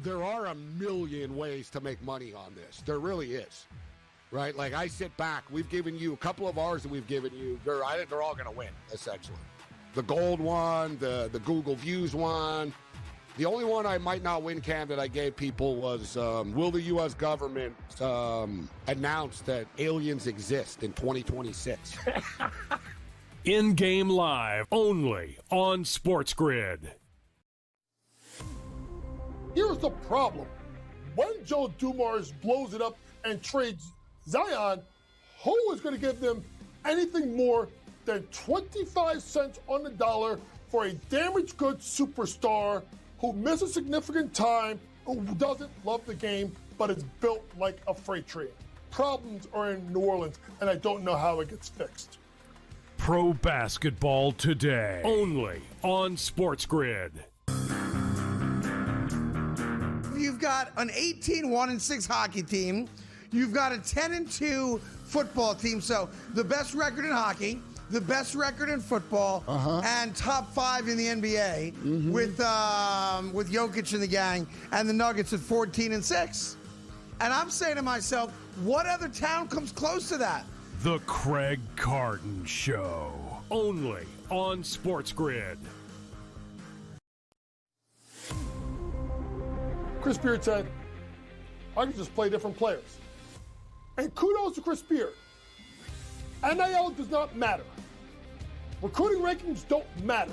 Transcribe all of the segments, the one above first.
there are a million ways to make money on this. There really is. Right? Like, I sit back. We've given you a couple of ours that we've given you. I think they're all going to win, essentially. The gold one, the Google Views one. The only one I might not win, Cam, that I gave people was, will the U.S. government announce that aliens exist in 2026? In-game live, only on SportsGrid. Here's the problem. When Joe Dumars blows it up and trades Zion, who is going to give them anything more than 25 cents on the dollar for a damaged goods superstar who misses significant time, who doesn't love the game, but is built like a freight train? Problems are in New Orleans, and I don't know how it gets fixed. Pro basketball today, only on SportsGrid. You've got an 18-1-6 hockey team. You've got a 10-2 football team. So the best record in hockey, the best record in football, and top 5 in the NBA with Jokic and the gang, and the Nuggets at 14-6. And I'm saying to myself, what other town comes close to that? The Craig Carton Show, only on SportsGrid. Chris Beard said, I can just play different players. And kudos to Chris Beard. NIL does not matter. Recruiting rankings don't matter.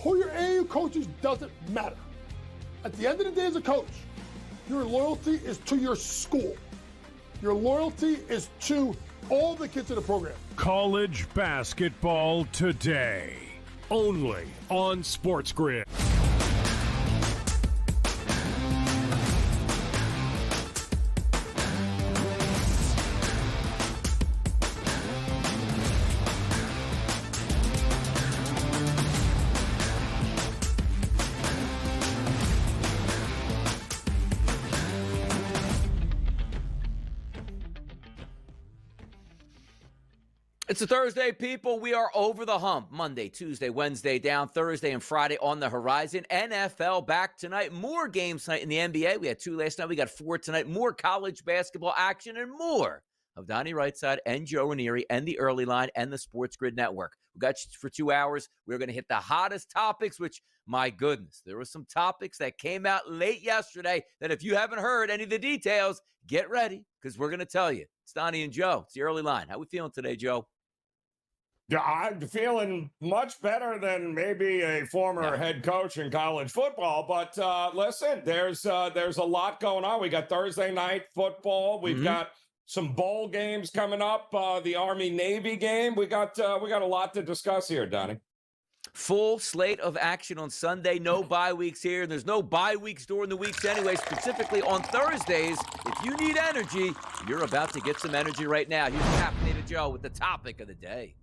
Who your AAU coaches doesn't matter. At the end of the day as a coach, your loyalty is to your school. Your loyalty is to all the kids in the program. College basketball today, only on SportsGrid. It's a Thursday, people. We are over the hump. Monday, Tuesday, Wednesday down, Thursday and Friday on the horizon. NFL back tonight. More games tonight in the NBA. We had 2 last night. We got 4 tonight. More college basketball action and more of Donnie Rightside and Joe Ranieri and the Early Line and the SportsGrid Network. We got you for 2 hours. We're going to hit the hottest topics, which, my goodness, there were some topics that came out late yesterday that if you haven't heard any of the details, get ready because we're going to tell you. It's Donnie and Joe. It's the Early Line. How we feeling today, Joe? Yeah, I'm feeling much better than maybe a former head coach in college football. But listen, there's a lot going on. We got Thursday night football. We've got some bowl games coming up. The Army-Navy game. We got a lot to discuss here, Donnie. Full slate of action on Sunday. No bye weeks here. There's no bye weeks during the weeks anyway, specifically on Thursdays. If you need energy, you're about to get some energy right now. Here's Caffeinated Joe with the topic of the day.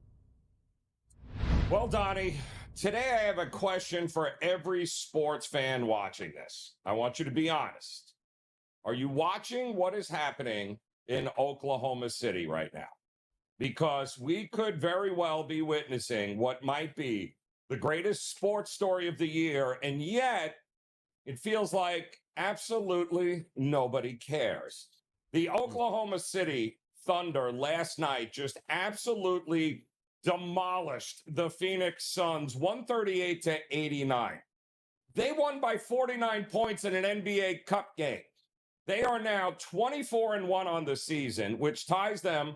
Well, Donnie, today I have a question for every sports fan watching this. I want you to be honest. Are you watching what is happening in Oklahoma City right now? Because we could very well be witnessing what might be the greatest sports story of the year, and yet it feels like absolutely nobody cares. The Oklahoma City Thunder last night just absolutely demolished the Phoenix Suns 138-89. They won by 49 points in an NBA Cup game. They are now 24-1 on the season, which ties them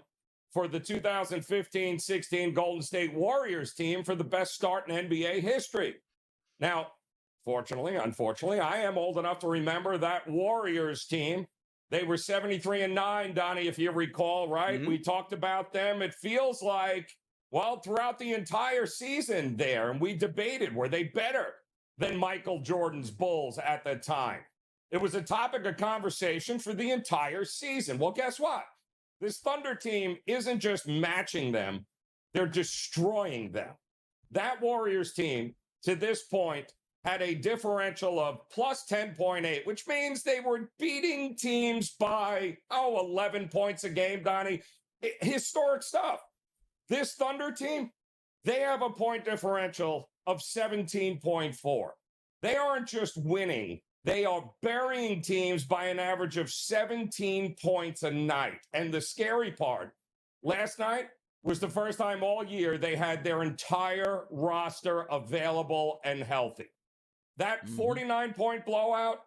for the 2015-16 Golden State Warriors team for the best start in NBA history. Now, unfortunately, I am old enough to remember that Warriors team. They were 73-9, Donnie, if you recall, right? We talked about them. It feels like, well, throughout the entire season there, and we debated, were they better than Michael Jordan's Bulls at the time? It was a topic of conversation for the entire season. Well, guess what? This Thunder team isn't just matching them, they're destroying them. That Warriors team, to this point, had a differential of plus 10.8, which means they were beating teams by, 11 points a game, Donnie. Historic stuff. This Thunder team, they have a point differential of 17.4. They aren't just winning They are burying teams by an average of 17 points a night. And the scary part, last night was the first time all year they had their entire roster available and healthy. That 49-point blowout,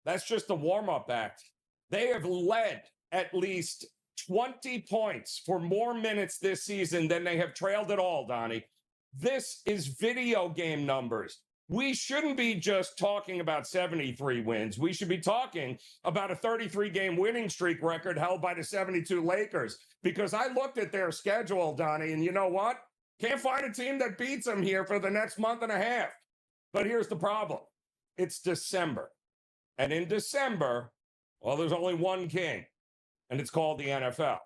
that's just a warm-up act. They have led at least 20 points for more minutes this season than they have trailed at all, Donnie. This is video game numbers. We shouldn't be just talking about 73 wins. We should be talking about a 33-game winning streak record held by the 72 Lakers. Because I looked at their schedule, Donnie, and you know what? Can't find a team that beats them here for the next month and a half. But here's the problem. It's December. And in December, well, there's only one king, and it's called the NFL.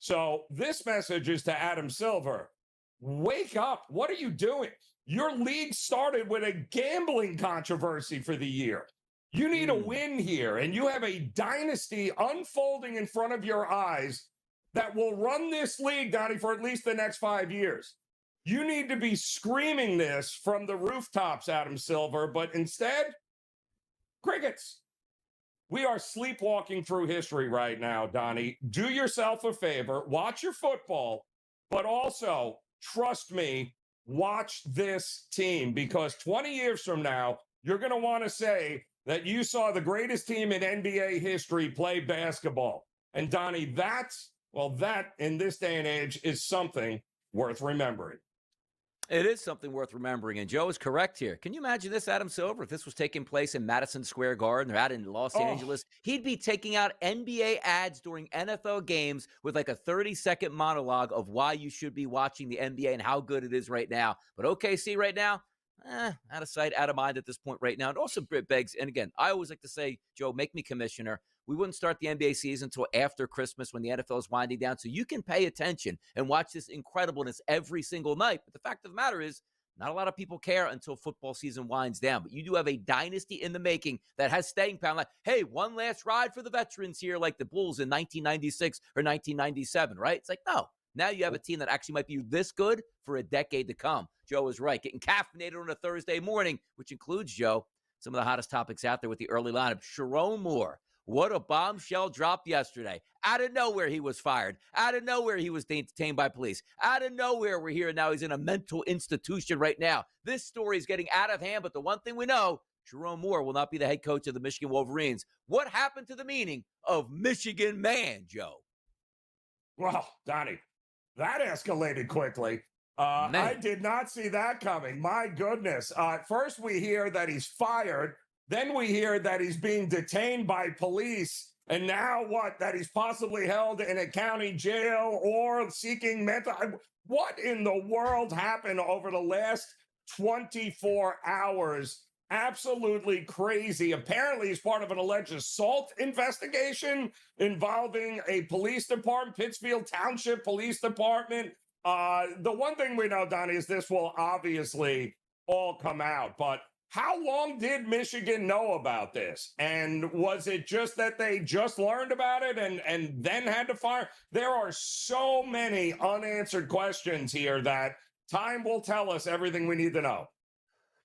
So this message is to Adam Silver. Wake up. What are you doing? Your league started with a gambling controversy for the year. You need a win here, and you have a dynasty unfolding in front of your eyes that will run this league, Donnie, for at least the next 5 years. You need to be screaming this from the rooftops, Adam Silver, but instead, crickets. We are sleepwalking through history right now, Donnie. Do yourself a favor, watch your football, but also, trust me, watch this team, because 20 years from now, you're going to want to say that you saw the greatest team in NBA history play basketball. And Donnie, that in this day and age is something worth remembering. It is something worth remembering, and Joe is correct here. Can you imagine this, Adam Silver, if this was taking place in Madison Square Garden, they're out in Los Angeles, he'd be taking out NBA ads during NFL games with like a 30-second monologue of why you should be watching the NBA and how good it is right now. But OKC right now, out of sight, out of mind at this point right now. It also begs, and again, I always like to say, Joe, make me commissioner. We wouldn't start the NBA season until after Christmas when the NFL is winding down. So you can pay attention and watch this incredibleness every single night. But the fact of the matter is, not a lot of people care until football season winds down. But you do have a dynasty in the making that has staying power. Like, hey, one last ride for the veterans here, like the Bulls in 1996 or 1997, right? It's like, no. Now you have a team that actually might be this good for a decade to come. Joe is right. Getting caffeinated on a Thursday morning, which includes, Joe, some of the hottest topics out there with the early lineup. Sharon Moore. What a bombshell dropped yesterday. Out of nowhere, he was fired. Out of nowhere, he was detained by police. Out of nowhere, we're here now. He's in a mental institution right now. This story is getting out of hand, but the one thing we know, Sharon Moore will not be the head coach of the Michigan Wolverines. What happened to the meaning of Michigan man, Joe? Well, Donnie, that escalated quickly. I did not see that coming. My goodness. First, we hear that he's fired. Then we hear that he's being detained by police. And now what? That he's possibly held in a county jail or seeking mental. What in the world happened over the last 24 hours? Absolutely crazy. Apparently, he's part of an alleged assault investigation involving a police department, Pittsfield Township Police Department. The one thing we know, Donnie, is this will obviously all come out. But how long did Michigan know about this? And was it just that they just learned about it and then had to fire? There are so many unanswered questions here that time will tell us everything we need to know.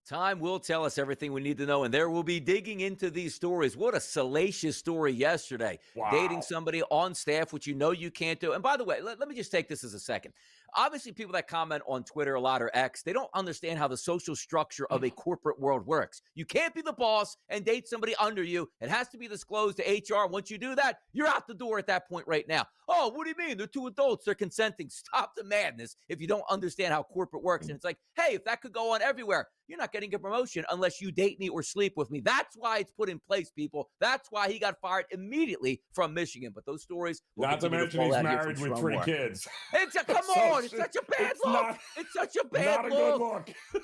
Time will tell us everything we need to know, and there will be digging into these stories. What a salacious story yesterday. Wow. Dating somebody on staff, which you know you can't do. And by the way, let me just take this as a second. Obviously, people that comment on Twitter a lot or X, they don't understand how the social structure of a corporate world works. You can't be the boss and date somebody under you. It has to be disclosed to HR. Once you do that, you're out the door at that point right now. Oh, what do you mean? They're two adults. They're consenting. Stop the madness if you don't understand how corporate works. And it's like, hey, if that could go on everywhere, you're not getting a promotion unless you date me or sleep with me. That's why it's put in place, people. That's why he got fired immediately from Michigan. But those stories, not to mention he's married with 3 kids. Come on. It's such a bad look. It's such a bad look. Good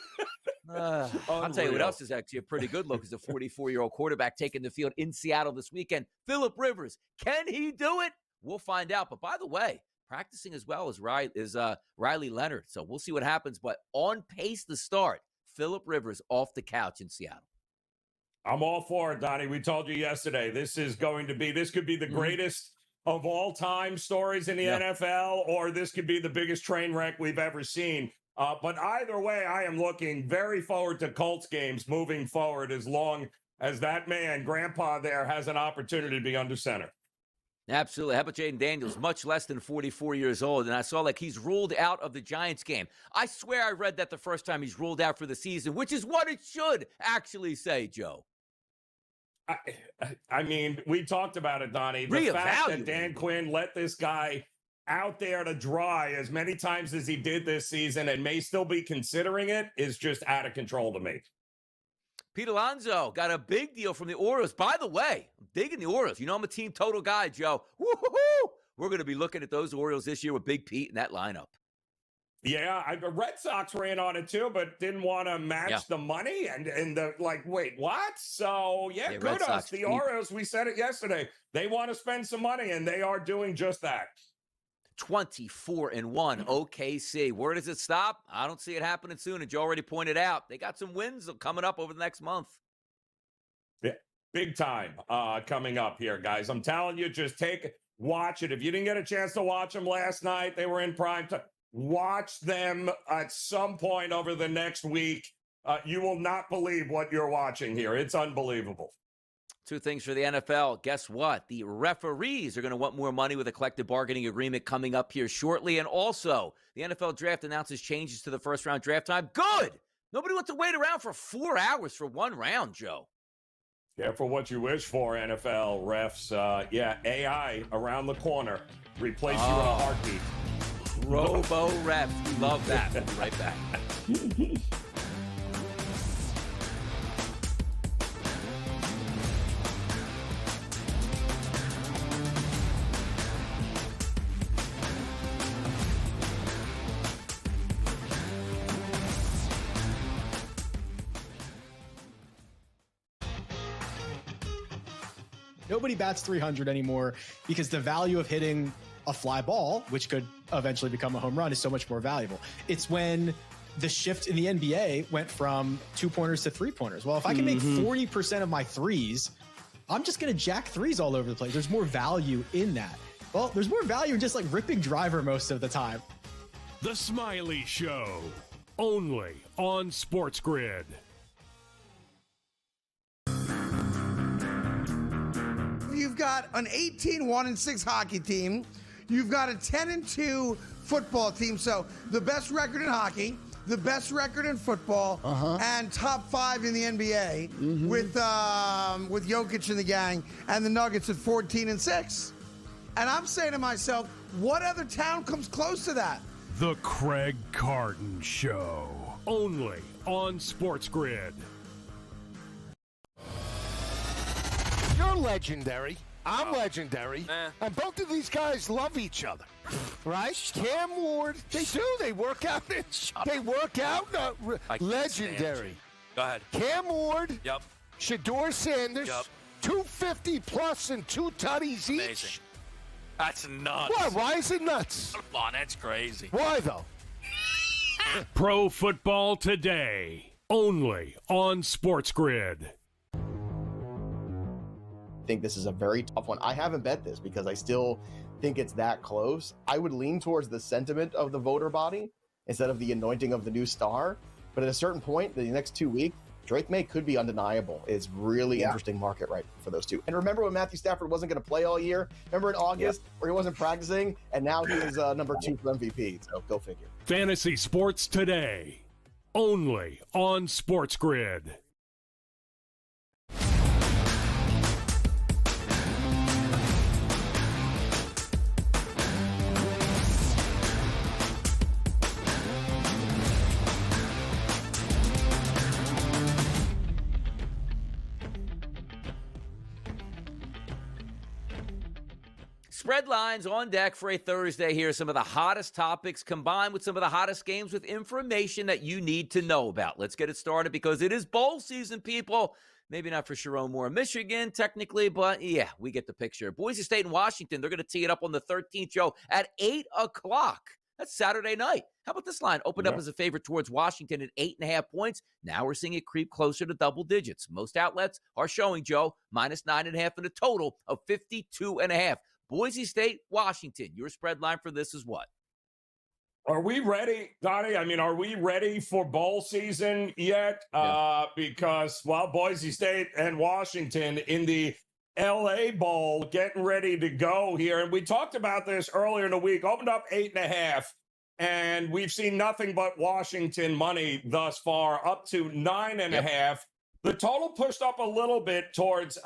look. I'll tell you what else is actually a pretty good look is a 44-year-old quarterback taking the field in Seattle this weekend. Phillip Rivers. Can he do it? We'll find out. But by the way, practicing as well as Riley Leonard. So we'll see what happens. But on pace to start, Phillip Rivers off the couch in Seattle. I'm all for it, Donnie. We told you yesterday, this could be the greatest of all time stories in the NFL, or this could be the biggest train wreck we've ever seen. But either way, I am looking very forward to Colts games moving forward as long as that man, Grandpa there, has an opportunity to be under center. Absolutely. How about Jaden Daniels? Much less than 44 years old. And I saw he's ruled out of the Giants game. I swear I read that the first time he's ruled out for the season, which is what it should actually say, Joe. I mean, we talked about it, Donnie. The fact that Dan Quinn let this guy out there to dry as many times as he did this season and may still be considering it is just out of control to me. Pete Alonso got a big deal from the Orioles. By the way, I'm digging the Orioles. You know I'm a team total guy, Joe. Woo-hoo-hoo! We're going to be looking at those Orioles this year with Big Pete in that lineup. Yeah, the Red Sox ran on it too, but didn't want to match the money. And wait, what? So, kudos. The Orioles, we said it yesterday. They want to spend some money, and they are doing just that. 24-1 OKC. Where does it stop? I don't see it happening soon. And Joe already pointed out they got some wins coming up over the next month. Yeah, big time coming up here, guys. I'm telling you, just watch it. If you didn't get a chance to watch them last night, they were in prime time. Watch them at some point over the next week. You will not believe what you're watching here. It's unbelievable. Two things for the NFL. Guess what? The referees are going to want more money with a collective bargaining agreement coming up here shortly. And also, the NFL draft announces changes to the first-round draft time. Good! Nobody wants to wait around for 4 hours for one round, Joe. Careful what you wish for, NFL refs. AI around the corner. Replace you in a heartbeat. Robo-refs. We love that. We'll be right back. Nobody bats 300 anymore because the value of hitting a fly ball, which could eventually become a home run, is so much more valuable. It's when the shift in the NBA went from 2-pointers to 3-pointers. Well, if I can make 40% of my threes, I'm just going to jack threes all over the place. There's more value in that. Well, there's more value in just ripping driver most of the time. The Smiley Show, only on SportsGrid. You've got an 18-1-6 hockey team. You've got a 10-2 football team. So the best record in hockey, the best record in football, and top 5 in the NBA with Jokic and the gang, and the Nuggets at 14-6. And I'm saying to myself, what other town comes close to that? The Craig Carton Show, only on SportsGrid. You're legendary. I'm legendary. And both of these guys love each other. Right? Cam Ward, they do. They work out. They work out. Legendary. Go ahead. Cam Ward. Yep. Shador Sanders. Yep. 250 plus and 2 tutties each. Amazing. That's nuts. What? Why is it nuts? Come on, that's crazy. Why, though? Pro Football Today, only on SportsGrid. I think this is a very tough one. I haven't bet this because I still think it's that close. I would lean towards the sentiment of the voter body instead of the anointing of the new star. But at a certain point, the next 2 weeks, Drake May could be undeniable. It's really interesting market right for those two. And remember when Matthew Stafford wasn't going to play all year? Remember in August where he wasn't practicing and now he is number 2 for MVP. So go figure. Fantasy Sports Today, only on SportsGrid. Spreadlines on deck for a Thursday here. Some of the hottest topics combined with some of the hottest games with information that you need to know about. Let's get it started because it is bowl season, people. Maybe not for Sharon Moore, Michigan, technically, but yeah, we get the picture. Boise State and Washington, they're going to tee it up on the 13th, Joe, at 8 o'clock. That's Saturday night. How about this line? Opened up as a favorite towards Washington at 8.5 points. Now we're seeing it creep closer to double digits. Most outlets are showing, Joe, minus 9.5 and a total of 52.5. Boise State, Washington. Your spread line for this is what? Are we ready, Donnie? I mean, are we ready for bowl season yet? Because, well, Boise State and Washington in the LA Bowl getting ready to go here. And we talked about this earlier in the week, opened up 8.5, and we've seen nothing but Washington money thus far, up to 9.5. Yep. The total pushed up a little bit towards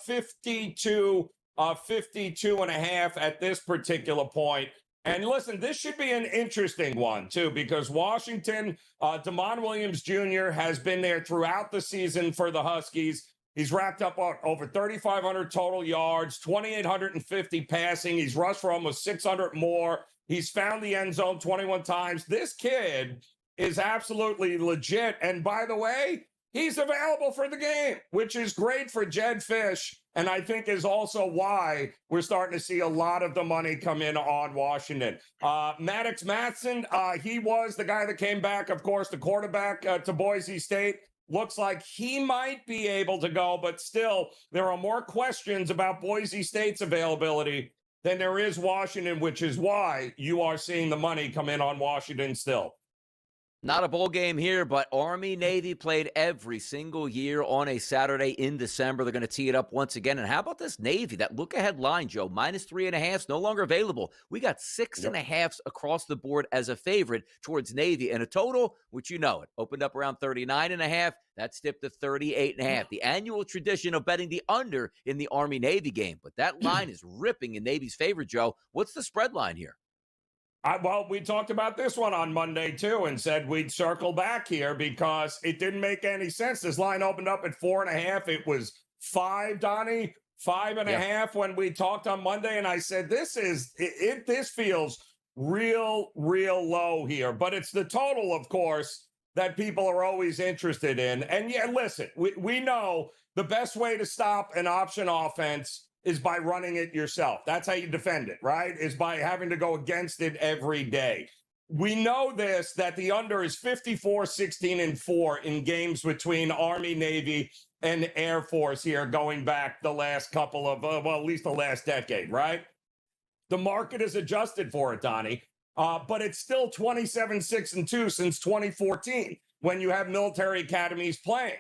52 and a half at this particular point. And listen, this should be an interesting one, too, because Washington, Damon Williams Jr. has been there throughout the season for the Huskies. He's racked up over 3,500 total yards, 2,850 passing. He's rushed for almost 600 more. He's found the end zone 21 times. This kid is absolutely legit. And by the way, he's available for the game, which is great for Jed Fish. And I think is also why we're starting to see a lot of the money come in on Washington. Maddox Matson, he was the guy that came back, of course, the quarterback to Boise State. Looks like he might be able to go, but still, there are more questions about Boise State's availability than there is Washington, which is why you are seeing the money come in on Washington still. Not a bowl game here, but Army-Navy played every single year on a Saturday in December. They're going to tee it up once again. And how about this Navy? That look-ahead line, Joe, -3.5, no longer available. We got 6.5 across the board as a favorite towards Navy. And a total, which you know it, opened up around 39.5. That's dipped to 38.5. The annual tradition of betting the under in the Army-Navy game. But that line is ripping in Navy's favor, Joe. What's the spread line here? Well, we talked about this one on Monday, too, and said we'd circle back here because it didn't make any sense. This line opened up at 4.5. It was 5, Donnie, 5.5 when we talked on Monday. And I said, this feels real low here. But it's the total, of course, that people are always interested in. And, yeah, listen, we know the best way to stop an option offense is by running it yourself. That's how you defend it, right? Is by having to go against it every day. We know this, that the under is 54, 16, and 4 in games between Army, Navy, and Air Force here going back the last couple of, at least the last decade, right? The market is adjusted for it, Donnie, but it's still 27, 6, and 2 since 2014 when you have military academies playing.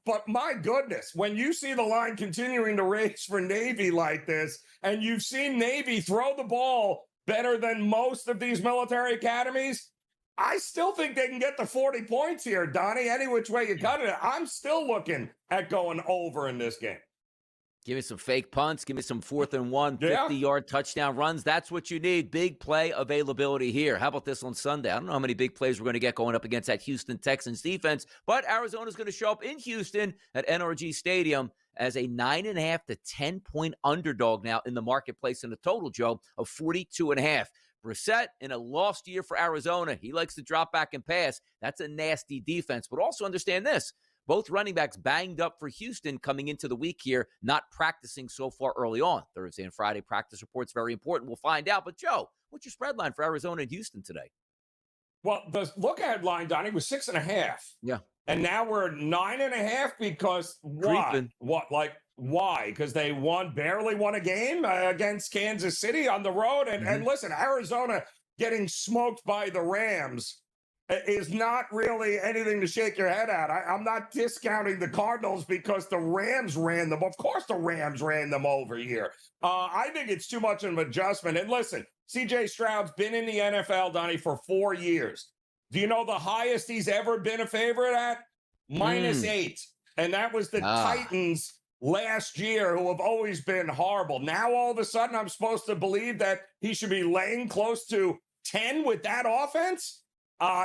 But my goodness, when you see the line continuing to raise for Navy like this, and you've seen Navy throw the ball better than most of these military academies, I still think they can get the 40 points here, Donnie, any which way you cut it. I'm still looking at going over in this game. Give me some fake punts. Give me some 4th and 1, 50-yard touchdown runs. That's what you need. Big play availability here. How about this on Sunday? I don't know how many big plays we're going to get going up against that Houston Texans defense, but Arizona's going to show up in Houston at NRG Stadium as a 9.5 to 10-point underdog now in the marketplace in a total, Joe, of 42.5. Brissett in a lost year for Arizona. He likes to drop back and pass. That's a nasty defense. But also understand this. Both running backs banged up for Houston coming into the week here, not practicing so far early on. Thursday and Friday practice reports, very important. We'll find out. But, Joe, what's your spread line for Arizona and Houston today? Well, the look-ahead line, Donnie, was 6.5. Yeah. And now we're 9.5 because why? Why? Because they barely won a game against Kansas City on the road. And listen, Arizona getting smoked by the Rams is not really anything to shake your head at. I'm not discounting the Cardinals because the Rams ran them. Of course the Rams ran them over here. I think it's too much of an adjustment. And listen, C.J. Stroud's been in the NFL, Donnie, for 4 years. Do you know the highest he's ever been a favorite at? -8. And that was the Titans last year, who have always been horrible. Now, all of a sudden, I'm supposed to believe that he should be laying close to 10 with that offense?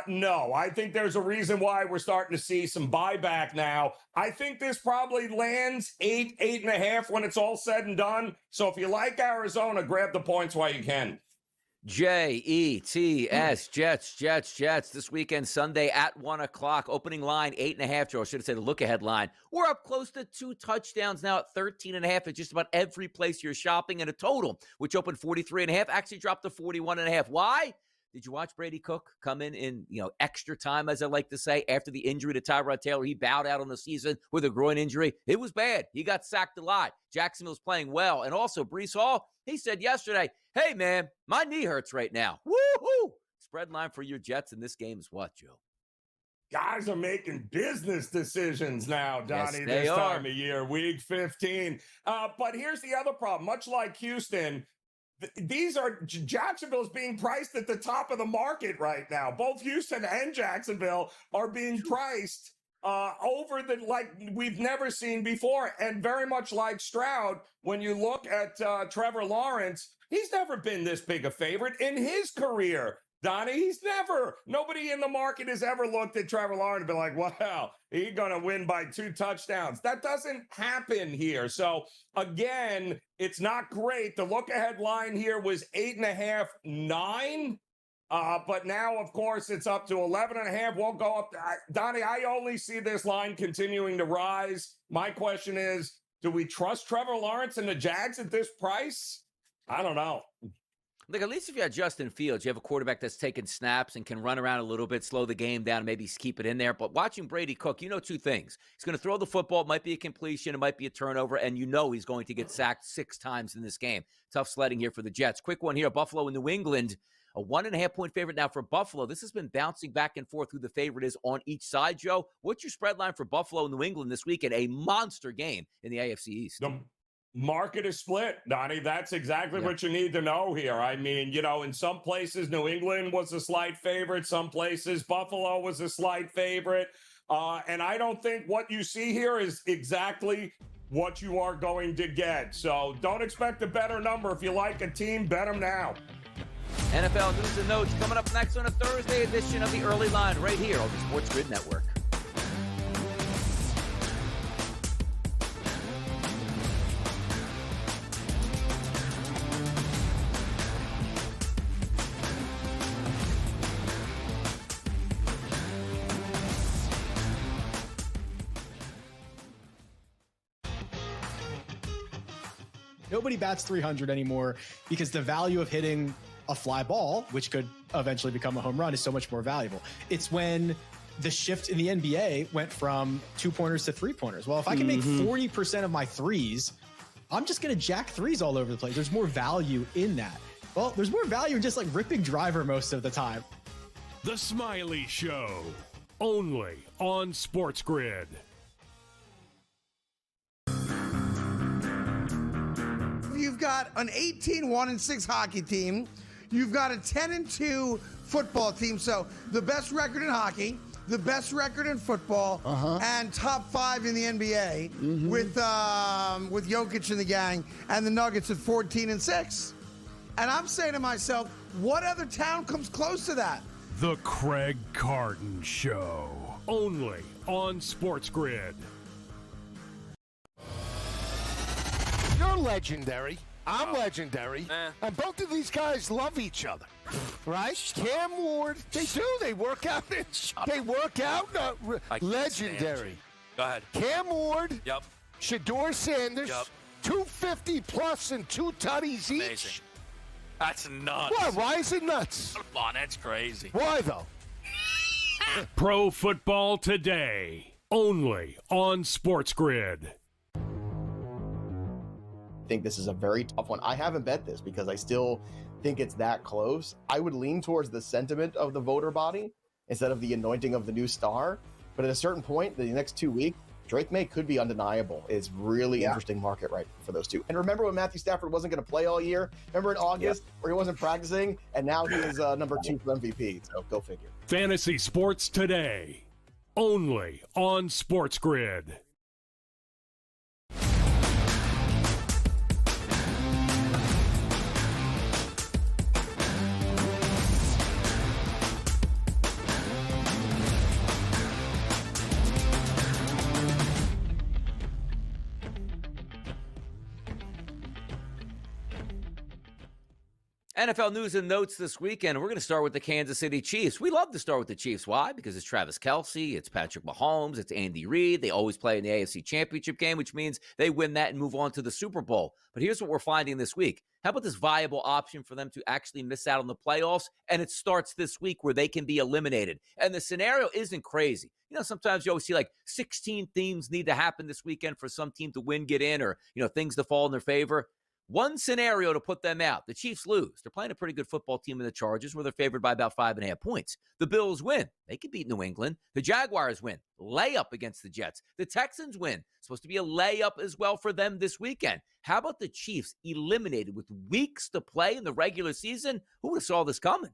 No, I think there's a reason why we're starting to see some buyback now. I think this probably lands 8, 8.5 when it's all said and done. So if you like Arizona, grab the points while you can. Jets, Jets. This weekend, Sunday at 1 o'clock. Opening line, 8.5, Joe. I should have said the look-ahead line. We're up close to 2 touchdowns now at 13.5 at just about every place you're shopping, and a total, which opened 43.5, actually dropped to 41.5. Why? Did you watch Brady Cook come in extra time, as I like to say, after the injury to Tyrod Taylor? He bowed out on the season with a groin injury. It was bad. He got sacked a lot. Jacksonville's playing well. And also, Breece Hall, he said yesterday, hey, man, my knee hurts right now. Woo-hoo! Spread line for your Jets in this game is what, Joe? Guys are making business decisions now, Donnie, Yes, this time of year, week 15. But here's the other problem. Much like Houston, Jacksonville's being priced at the top of the market right now. Both Houston and Jacksonville are being priced over the like we've never seen before. And very much like Stroud, when you look at Trevor Lawrence, he's never been this big a favorite in his career. Donnie, nobody in the market has ever looked at Trevor Lawrence and been like, wow, he's going to win by 2 touchdowns. That doesn't happen here. So, again, it's not great. The look-ahead line here was 8.5, 9. But now, of course, it's up to 11.5. Won't go up. Donnie, I only see this line continuing to rise. My question is, do we trust Trevor Lawrence and the Jags at this price? I don't know. Look, at least if you have Justin Fields, you have a quarterback that's taking snaps and can run around a little bit, slow the game down, maybe keep it in there. But watching Brady cook, you know 2 things. He's going to throw the football. It might be a completion. It might be a turnover. And you know he's going to get sacked 6 times in this game. Tough sledding here for the Jets. Quick one here. Buffalo and New England. A 1.5-point favorite now for Buffalo. This has been bouncing back and forth who the favorite is on each side, Joe. What's your spread line for Buffalo and New England this weekend? A monster game in the AFC East. The market is split, Donnie. That's exactly what you need to know here. I mean, in some places, New England was a slight favorite. Some places, Buffalo was a slight favorite. And I don't think what you see here is exactly what you are going to get. So don't expect a better number. If you like a team, bet them now. NFL news and notes coming up next on a Thursday edition of the Early Line right here on the SportsGrid Network. Nobody bats 300 anymore because the value of hitting a fly ball, which could eventually become a home run, is so much more valuable. It's when the shift in the NBA went from 2-pointers to 3-pointers. Well, if I can make 40% of my threes, I'm just going to jack threes all over the place. There's more value in that. Well, there's more value in just like ripping driver most of the time. The Smiley Show, only on SportsGrid. You've got an 18-1-6 hockey team. You've got a 10-2 football team. So the best record in hockey, the best record in football, and top 5 in the NBA with Jokic and the gang, and the Nuggets at 14-6. And I'm saying to myself, what other town comes close to that? The Craig Carton Show, only on SportsGrid. You're legendary. I'm legendary. And both of these guys love each other. Right? Cam Ward, they do. They work out. They work out. Legendary. Go ahead. Cam Ward. Yep. Shador Sanders. Yep. 250 plus and 2 tutties each. Amazing. That's nuts. What? Why is it nuts? Come on, that's crazy. Why though? Pro Football Today, only on SportsGrid. I think this is a very tough one. I haven't bet this because I still think it's that close. I would lean towards the sentiment of the voter body instead of the anointing of the new star. But at a certain point, the next 2 weeks, Drake May could be undeniable. It's really interesting market right for those two. And remember when Matthew Stafford wasn't going to play all year? Remember in August where he wasn't practicing? And now he is number 2 for MVP. So go figure. Fantasy Sports Today, only on SportsGrid. NFL news and notes this weekend. We're going to start with the Kansas City Chiefs. We love to start with the Chiefs. Why? Because it's Travis Kelce, it's Patrick Mahomes, it's Andy Reid. They always play in the AFC Championship game, which means they win that and move on to the Super Bowl. But here's what we're finding this week. How about this viable option for them to actually miss out on the playoffs? And it starts this week where they can be eliminated. And the scenario isn't crazy. You know, sometimes you always see like 16 things need to happen this weekend for some team to win, get in, or, things to fall in their favor. One scenario to put them out. The Chiefs lose. They're playing a pretty good football team in the Chargers, where they're favored by about 5.5 points. The Bills win. They can beat New England. The Jaguars win. Layup against the Jets. The Texans win. Supposed to be a layup as well for them this weekend. How about the Chiefs eliminated with weeks to play in the regular season? Who would have saw this coming?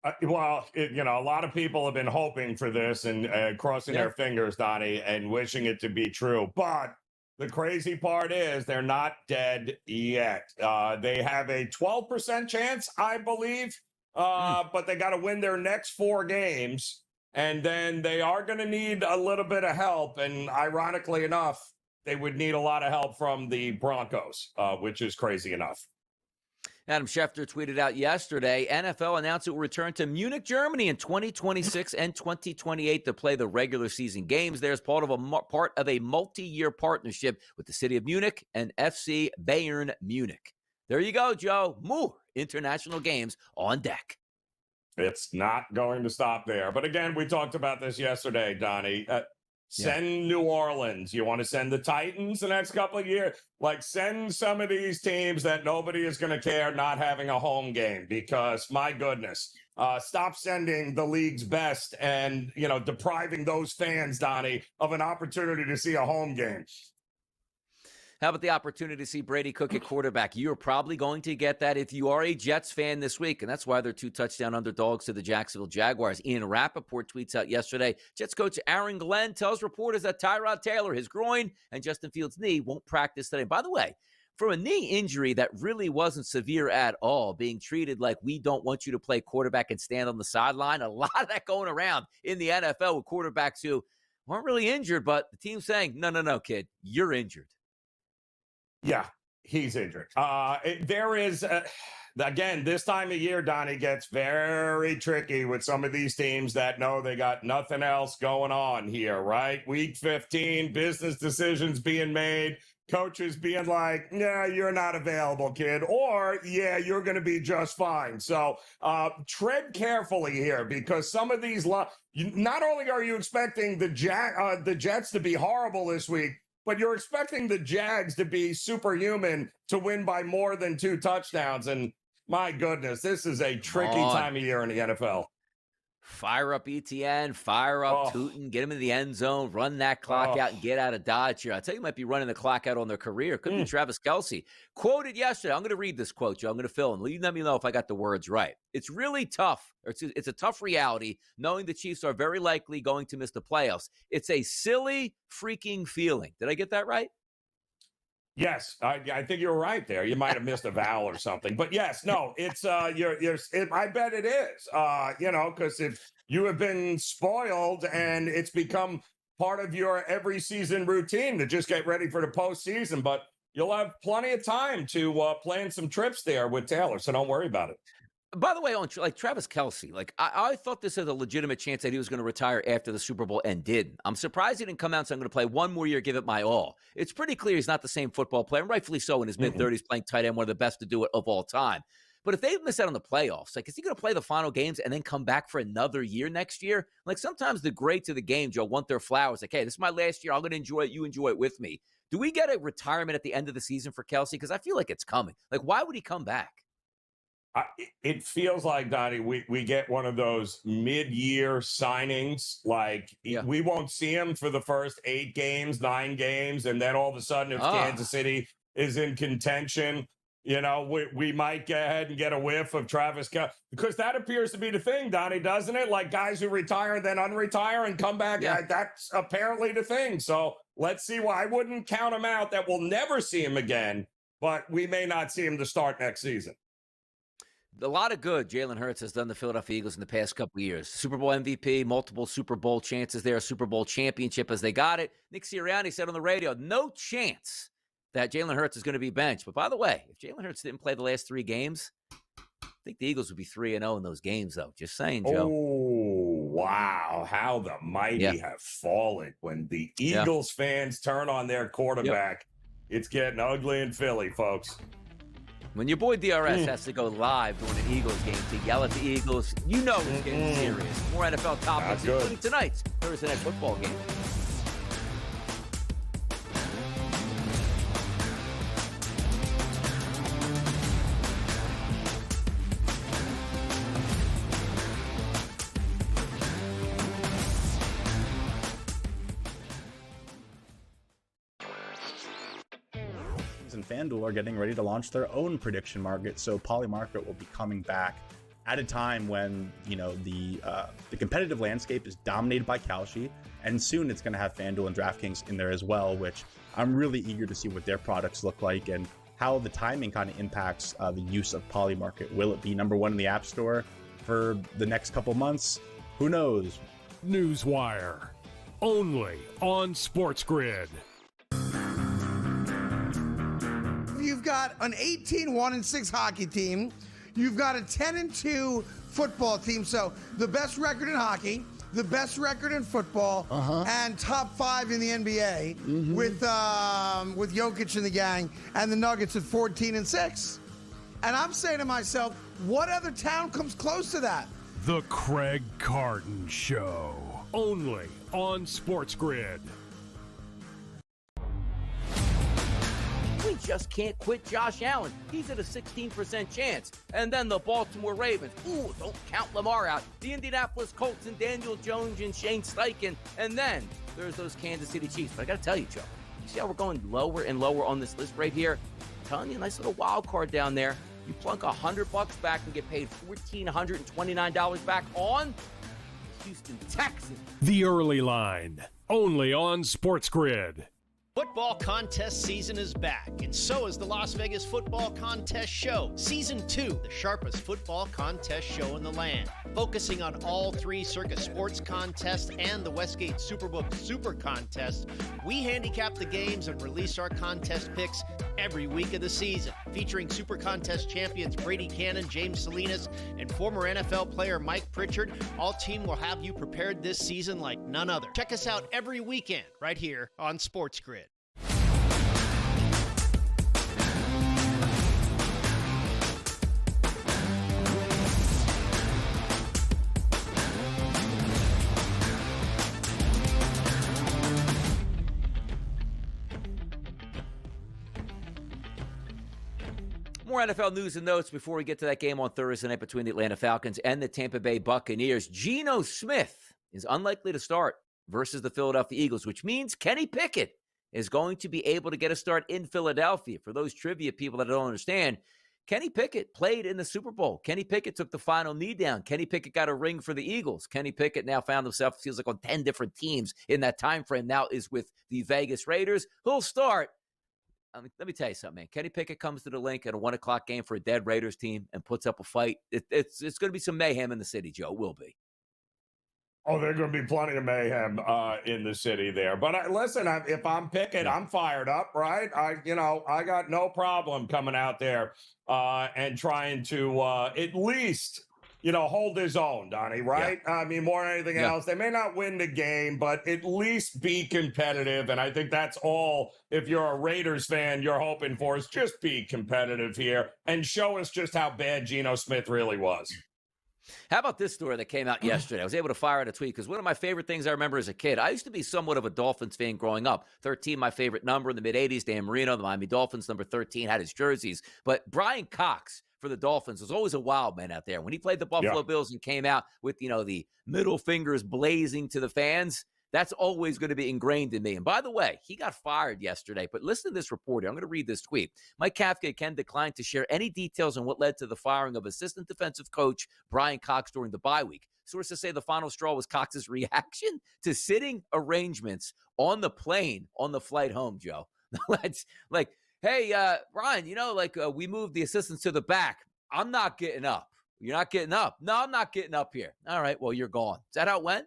A lot of people have been hoping for this and crossing their fingers, Donnie, and wishing it to be true. But the crazy part is they're not dead yet. They have a 12% chance, I believe, but they got to win their next 4 games. And then they are going to need a little bit of help. And ironically enough, they would need a lot of help from the Broncos, which is crazy enough. Adam Schefter tweeted out yesterday, NFL announced it will return to Munich, Germany in 2026 and 2028 to play the regular season games. There's part of a multi-year partnership with the city of Munich and FC Bayern Munich. There you go, Joe. More international games on deck. It's not going to stop there. But again, we talked about this yesterday, Donnie. Send New Orleans. You want to send the Titans the next couple of years? Like, send some of these teams that nobody is going to care not having a home game, because, my goodness, stop sending the league's best and, depriving those fans, Donnie, of an opportunity to see a home game. How about the opportunity to see Brady Cook at quarterback? You're probably going to get that if you are a Jets fan this week, and that's why they're 2-touchdown underdogs to the Jacksonville Jaguars. Ian Rappaport tweets out yesterday, Jets coach Aaron Glenn tells reporters that Tyrod Taylor, his groin, and Justin Fields' knee won't practice today. By the way, for a knee injury that really wasn't severe at all, being treated like we don't want you to play quarterback and stand on the sideline, a lot of that going around in the NFL with quarterbacks who weren't really injured, but the team's saying, no, kid, you're injured. Yeah, he's injured. There is, again, this time of year, Donnie, gets very tricky with some of these teams that know they got nothing else going on here, right? Week 15, business decisions being made, coaches being like, yeah, you're not available, kid, or, yeah, you're going to be just fine. So tread carefully here, because some of these, not only are you expecting the Jets to be horrible this week, but you're expecting the Jags to be superhuman to win by more than 2 touchdowns. And my goodness, this is a tricky time of year in the NFL. Fire up ETN, fire up Tootin, get him in the end zone, run that clock out and get out of Dodge here. I tell you, might be running the clock out on their career. Could be Travis Kelce. Quoted yesterday. I'm going to read this quote, Joe. I'm going to fill in. Let me know if I got the words right. It's really tough. It's a tough reality knowing the Chiefs are very likely going to miss the playoffs. It's a silly freaking feeling. Did I get that right? Yes, I think you're right there. You might have missed a vowel or something, but yes, no, it's I bet it is. Because if you have been spoiled and it's become part of your every season routine to just get ready for the postseason, but you'll have plenty of time to plan some trips there with Taylor, so don't worry about it. By the way, on Travis Kelce, I thought this had a legitimate chance that he was going to retire after the Super Bowl and didn't. I'm surprised he didn't come out and say, I'm going to play one more year, give it my all. It's pretty clear he's not the same football player, and rightfully so in his mid-30s, playing tight end, one of the best to do it of all time. But if they miss out on the playoffs, is he going to play the final games and then come back for another year next year? Sometimes the greats of the game, Joe, want their flowers. Hey, this is my last year. I'm going to enjoy it. You enjoy it with me. Do we get a retirement at the end of the season for Kelce? Because I feel like it's coming. Why would he come back? It feels like, Donnie, we get one of those mid-year signings. We won't see him for the first 8 games, 9 games, and then all of a sudden, if Kansas City is in contention, we might go ahead and get a whiff of Travis Kelce, because that appears to be the thing, Donnie, doesn't it? Like guys who retire and then unretire and come back. Yeah. That's apparently the thing. So let's see. I wouldn't count him out that we'll never see him again, but we may not see him to start next season. A lot of good Jalen Hurts has done the Philadelphia Eagles in the past couple of years. Super Bowl MVP, multiple Super Bowl chances there, Super Bowl championship as they got it. Nick Sirianni said on the radio, no chance that Jalen Hurts is going to be benched. But by the way, if Jalen Hurts didn't play the last 3 games, I think the Eagles would be 3-0 in those games, though. Just saying, Joe. Oh, wow. How the mighty have fallen when the Eagles fans turn on their quarterback. It's getting ugly in Philly, folks. When your boy DRS has to go live during an Eagles game to yell at the Eagles, you know it's getting serious. More NFL topics, including tonight's Thursday Night Football game. and FanDuel are getting ready to launch their own prediction market. So Polymarket will be coming back at a time when, you know, the competitive landscape is dominated by Kalshi, and soon it's going to have FanDuel and DraftKings in there as well, which I'm really eager to see what their products look like and how the timing kind of impacts the use of Polymarket. Will it be number one in the App Store for the next couple months? Who knows? Newswire, only on SportsGrid. You've got an 18-1-6 hockey team. You've got a 10-2 football team. So the best record in hockey, the best record in football, and top 5 in the NBA with Jokic and the gang, and the Nuggets at 14-6. And I'm saying to myself, what other town comes close to that? The Craig Carton Show, only on SportsGrid. We just can't quit Josh Allen. He's at a 16% chance. And then the Baltimore Ravens. Ooh, don't count Lamar out. The Indianapolis Colts and Daniel Jones and Shane Steichen. And then there's those Kansas City Chiefs. But I got to tell you, Joe, you see how we're going lower and lower on this list right here? I'm telling you, a nice little wild card down there. You plunk $100 back and get paid $1,429 back on Houston Texans. The Early Line, only on SportsGrid. Football contest season is back, and so is the Las Vegas Football Contest Show. Season 2, the sharpest football contest show in the land. Focusing on all 3 Circus Sports contests and the Westgate Superbook Super Contest, we handicap the games and release our contest picks every week of the season. Featuring Super Contest champions Brady Cannon, James Salinas, and former NFL player Mike Pritchard, all team will have you prepared this season like none other. Check us out every weekend right here on SportsGrid. More NFL news and notes before we get to that game on Thursday night between the Atlanta Falcons and the Tampa Bay Buccaneers. Geno Smith is unlikely to start versus the Philadelphia Eagles, which means Kenny Pickett is going to be able to get a start in Philadelphia. For those trivia people that don't understand, Kenny Pickett played in the Super Bowl. Kenny Pickett took the final knee down. Kenny Pickett got a ring for the Eagles. Kenny Pickett now found himself, feels like, on 10 different teams in that time frame. Now is with the Vegas Raiders. Who'll start? Let me tell you something, man. Kenny Pickett comes to the link at a 1 o'clock game for a dead Raiders team and puts up a fight. It's going to be some mayhem in the city, Joe. It will be. Oh, there's going to be plenty of mayhem in the city there. But listen, if I'm Pickett, I'm fired up, right? I got no problem coming out there and trying to at least, hold his own, Donnie, right? Yeah. I mean, more than anything else, they may not win the game, but at least be competitive. And I think that's all, if you're a Raiders fan, you're hoping for is just be competitive here and show us just how bad Geno Smith really was. How about this story that came out yesterday? I was able to fire out a tweet because one of my favorite things I remember as a kid, I used to be somewhat of a Dolphins fan growing up. 13, my favorite number in the mid-'80s. Dan Marino, the Miami Dolphins, number 13, had his jerseys. But Brian Cox for the Dolphins was always a wild man out there. When he played the Buffalo Bills and came out with, the middle fingers blazing to the fans, that's always going to be ingrained in me. And by the way, he got fired yesterday. But listen to this report here. I'm going to read this tweet. Mike Kafka again declined to share any details on what led to the firing of assistant defensive coach Brian Cox during the bye week. Sources say the final straw was Cox's reaction to sitting arrangements on the plane on the flight home, Joe. That's like, hey, Brian, we moved the assistants to the back. I'm not getting up. You're not getting up. No, I'm not getting up here. All right, well, you're gone. Is that how it went?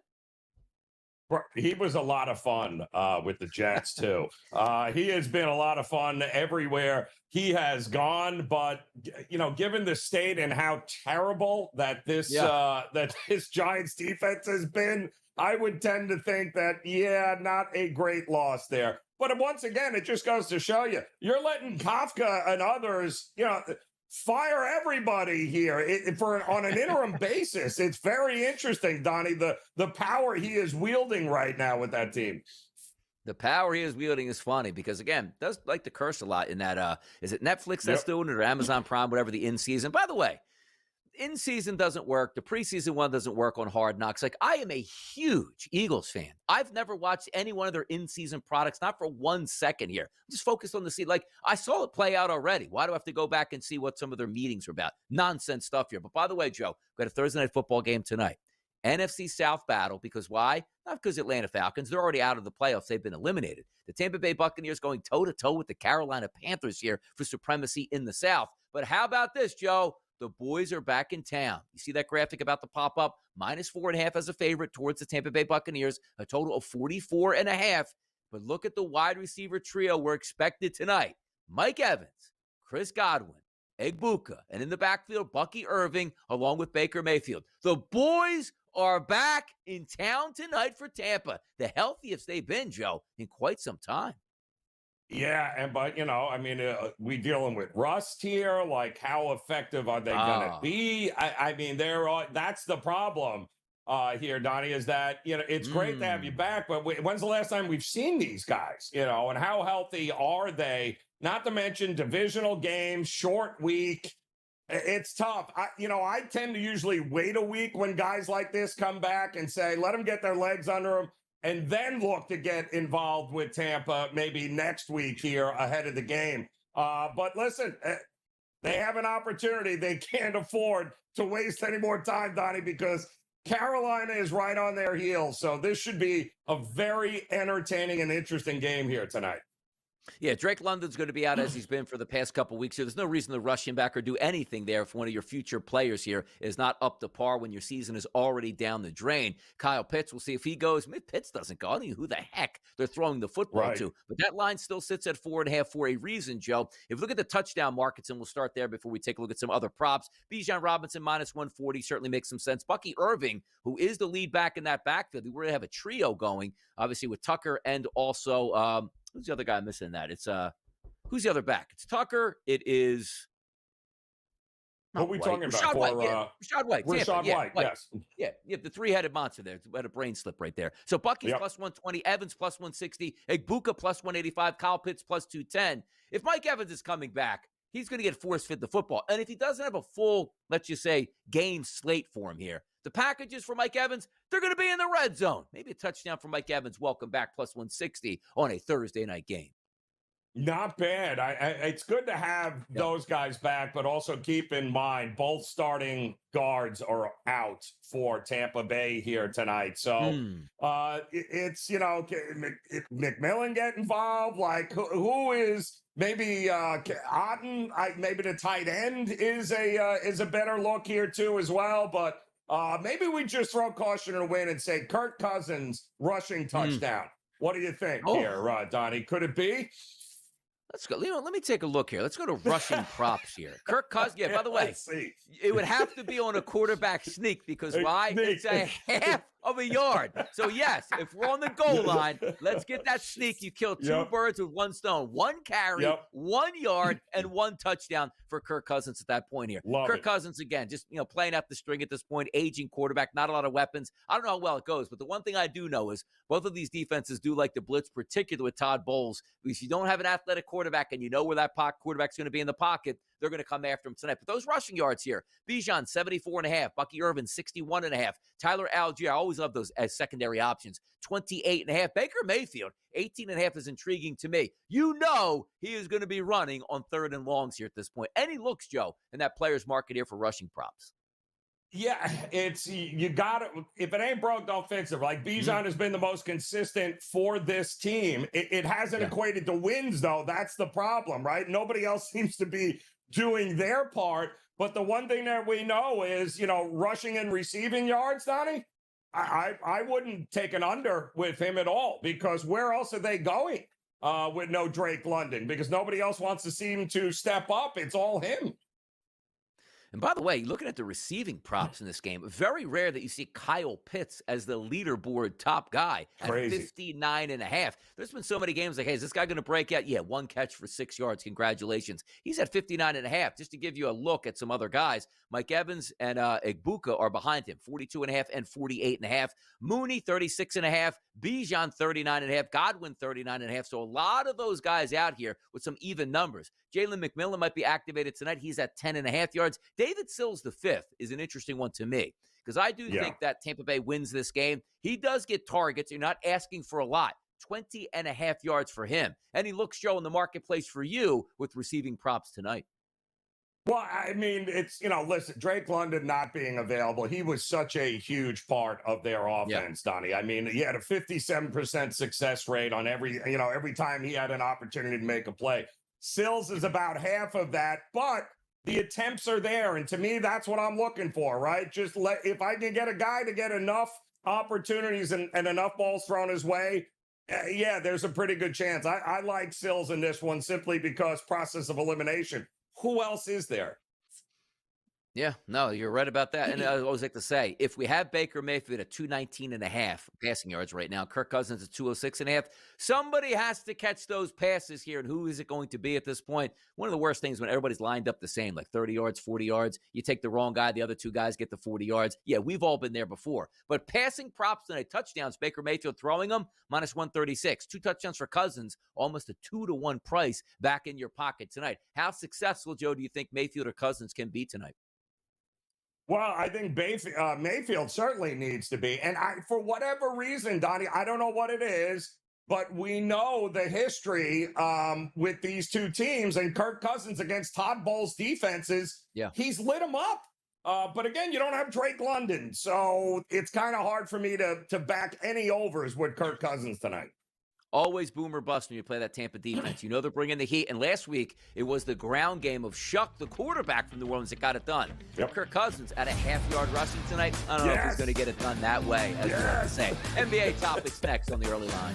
He was a lot of fun with the Jets, too. He has been a lot of fun everywhere he has gone. But, given the state and how terrible that this Giants defense has been, I would tend to think that, not a great loss there. But once again, it just goes to show you're letting Kafka and others, fire everybody here on an interim basis. It's very interesting, Donnie, the power he is wielding right now with that team. The power he is wielding is funny because, again, does like to curse a lot in that, is it Netflix that's doing it or Amazon Prime, whatever, the in-season? By the way, in-season doesn't work. The preseason one doesn't work on Hard Knocks. Like, I am a huge Eagles fan. I've never watched any one of their in-season products, not for 1 second here. I'm just focused on the season. Like, I saw it play out already. Why do I have to go back and see what some of their meetings are about? Nonsense stuff here. But by the way, Joe, we got a Thursday night football game tonight. NFC South battle, because why? Not because Atlanta Falcons. They're already out of the playoffs. They've been eliminated. The Tampa Bay Buccaneers going toe-to-toe with the Carolina Panthers here for supremacy in the South. But how about this, Joe? The boys are back in town. You see that graphic about to pop up? -4.5 as a favorite towards the Tampa Bay Buccaneers, a total of 44.5. But look at the wide receiver trio we're expected tonight. Mike Evans, Chris Godwin, Egbuka, and in the backfield, Bucky Irving, along with Baker Mayfield. The boys are back in town tonight for Tampa. The healthiest they've been, Joe, in quite some time. Yeah, but we dealing with rust here. Like, how effective are they going to be? That's the problem here, Donnie. Is that it's great to have you back, but when's the last time we've seen these guys? And how healthy are they? Not to mention divisional games, short week. It's tough. I tend to usually wait a week when guys like this come back and say, let them get their legs under them, and then look to get involved with Tampa maybe next week here ahead of the game. But listen, they have an opportunity. They can't afford to waste any more time, Donnie, because Carolina is right on their heels. So this should be a very entertaining and interesting game here tonight. Yeah, Drake London's going to be out as he's been for the past couple weeks here. There's no reason to rush him back or do anything there if one of your future players here is not up to par when your season is already down the drain. Kyle Pitts, we'll see if he goes. Maybe Pitts doesn't go. I don't know who the heck they're throwing the football to. But that line still sits at 4.5 for a reason, Joe. If you look at the touchdown markets, and we'll start there before we take a look at some other props, Bijan Robinson -140 certainly makes some sense. Bucky Irving, who is the lead back in that backfield, we're going to have a trio going, obviously, with Tucker and also who's the other guy missing that? It's who's the other back? It's Tucker. It is. What are we talking about? Rashad White. Rashad White, yes. Yeah, the three-headed monster there. Had a brain slip right there. So Bucky's +120, Evans +160, Egbuka +185, Kyle Pitts +210. If Mike Evans is coming back, he's going to get force-fed the football. And if he doesn't have a full, let's just say, game slate for him here, the packages for Mike Evans, they're going to be in the red zone. Maybe a touchdown for Mike Evans. Welcome back, +160 on a Thursday night game. Not bad. It's good to have those guys back, but also keep in mind both starting guards are out for Tampa Bay here tonight. So it's, McMillan get involved. Like, who is maybe Otten? Maybe the tight end is a better look here too as well. But maybe we just throw caution to the wind and say Kirk Cousins rushing touchdown. What do you think here, Donnie? Could it be? Let's go. Let me take a look here. Let's go to rushing props here. Kirk Cousins. Yeah, by the way, it would have to be on a quarterback sneak because why? It's a half of a yard. So, yes, if we're on the goal line, let's get that sneak. You kill two birds with one stone. One carry, 1 yard, and one touchdown for Kirk Cousins at that point here. Kirk Cousins, again, just playing up the string at this point, aging quarterback, not a lot of weapons. I don't know how well it goes, but the one thing I do know is both of these defenses do like to blitz, particularly with Todd Bowles. If you don't have an athletic quarterback and you know where that quarterback's going to be in the pocket, they're going to come after him tonight. But those rushing yards here, Bijan, 74.5, Bucky Irvin, 61.5, Tyler Algier, I always love those as secondary options, 28.5, Baker Mayfield, 18.5 is intriguing to me. You know he is going to be running on 3rd and longs here at this point. Any looks, Joe, in that player's market here for rushing props? Yeah, you got it. If it ain't broke, don't fix it. Like Bijan has been the most consistent for this team. It hasn't equated to wins, though. That's the problem, right? Nobody else seems to be doing their part. But the one thing that we know is, rushing and receiving yards, Donnie, I wouldn't take an under with him at all, because where else are they going with no Drake London? Because nobody else wants to seem to step up. It's all him. And by the way, looking at the receiving props in this game, very rare that you see Kyle Pitts as the leaderboard top guy at 59.5. There's been so many games like, hey, is this guy going to break out? Yeah, 1 catch for 6 yards. Congratulations. He's at 59.5. Just to give you a look at some other guys, Mike Evans and Egbuka are behind him, 42.5 and 48.5. Mooney, 36.5. Bijan, 39.5. Godwin, 39.5. So a lot of those guys out here with some even numbers. Jalen McMillan might be activated tonight. He's at 10.5 yards. David Sills the fifth is an interesting one to me because I do think that Tampa Bay wins this game. He does get targets. You're not asking for a lot. 20.5 yards for him. And he looks, Joe, in the marketplace for you with receiving props tonight. Well, I mean, it's, listen, Drake London not being available, he was such a huge part of their offense, Donnie. I mean, he had a 57% success rate on every time he had an opportunity to make a play. Sills is about half of that, but the attempts are there. And to me, that's what I'm looking for, right? If I can get a guy to get enough opportunities and enough balls thrown his way, there's a pretty good chance. I like Sills in this one simply because process of elimination. Who else is there? Yeah, no, you're right about that. And I always like to say, if we have Baker Mayfield at 219.5 passing yards right now, Kirk Cousins at 206.5, somebody has to catch those passes here. And who is it going to be at this point? One of the worst things when everybody's lined up the same, like 30 yards, 40 yards. You take the wrong guy, the other two guys get the 40 yards. Yeah, we've all been there before. But passing props tonight, touchdowns, Baker Mayfield throwing them, minus 136. 2 touchdowns for Cousins, almost a 2-to-1 price back in your pocket tonight. How successful, Joe, do you think Mayfield or Cousins can be tonight? Well, I think Mayfield certainly needs to be. And for whatever reason, Donnie, I don't know what it is, but we know the history with these two teams and Kirk Cousins against Todd Bowles' defenses. Yeah. He's lit them up. But again, you don't have Drake London. So it's kind of hard for me to back any overs with Kirk Cousins tonight. Always boom or bust when you play that Tampa defense. You know they're bringing the heat. And last week, it was the ground game of Shuck, the quarterback from New Orleans, that got it done. Yep. Kirk Cousins at a half-yard rushing tonight. I don't know if he's going to get it done that way, as we like to say. NBA topics next on the early line.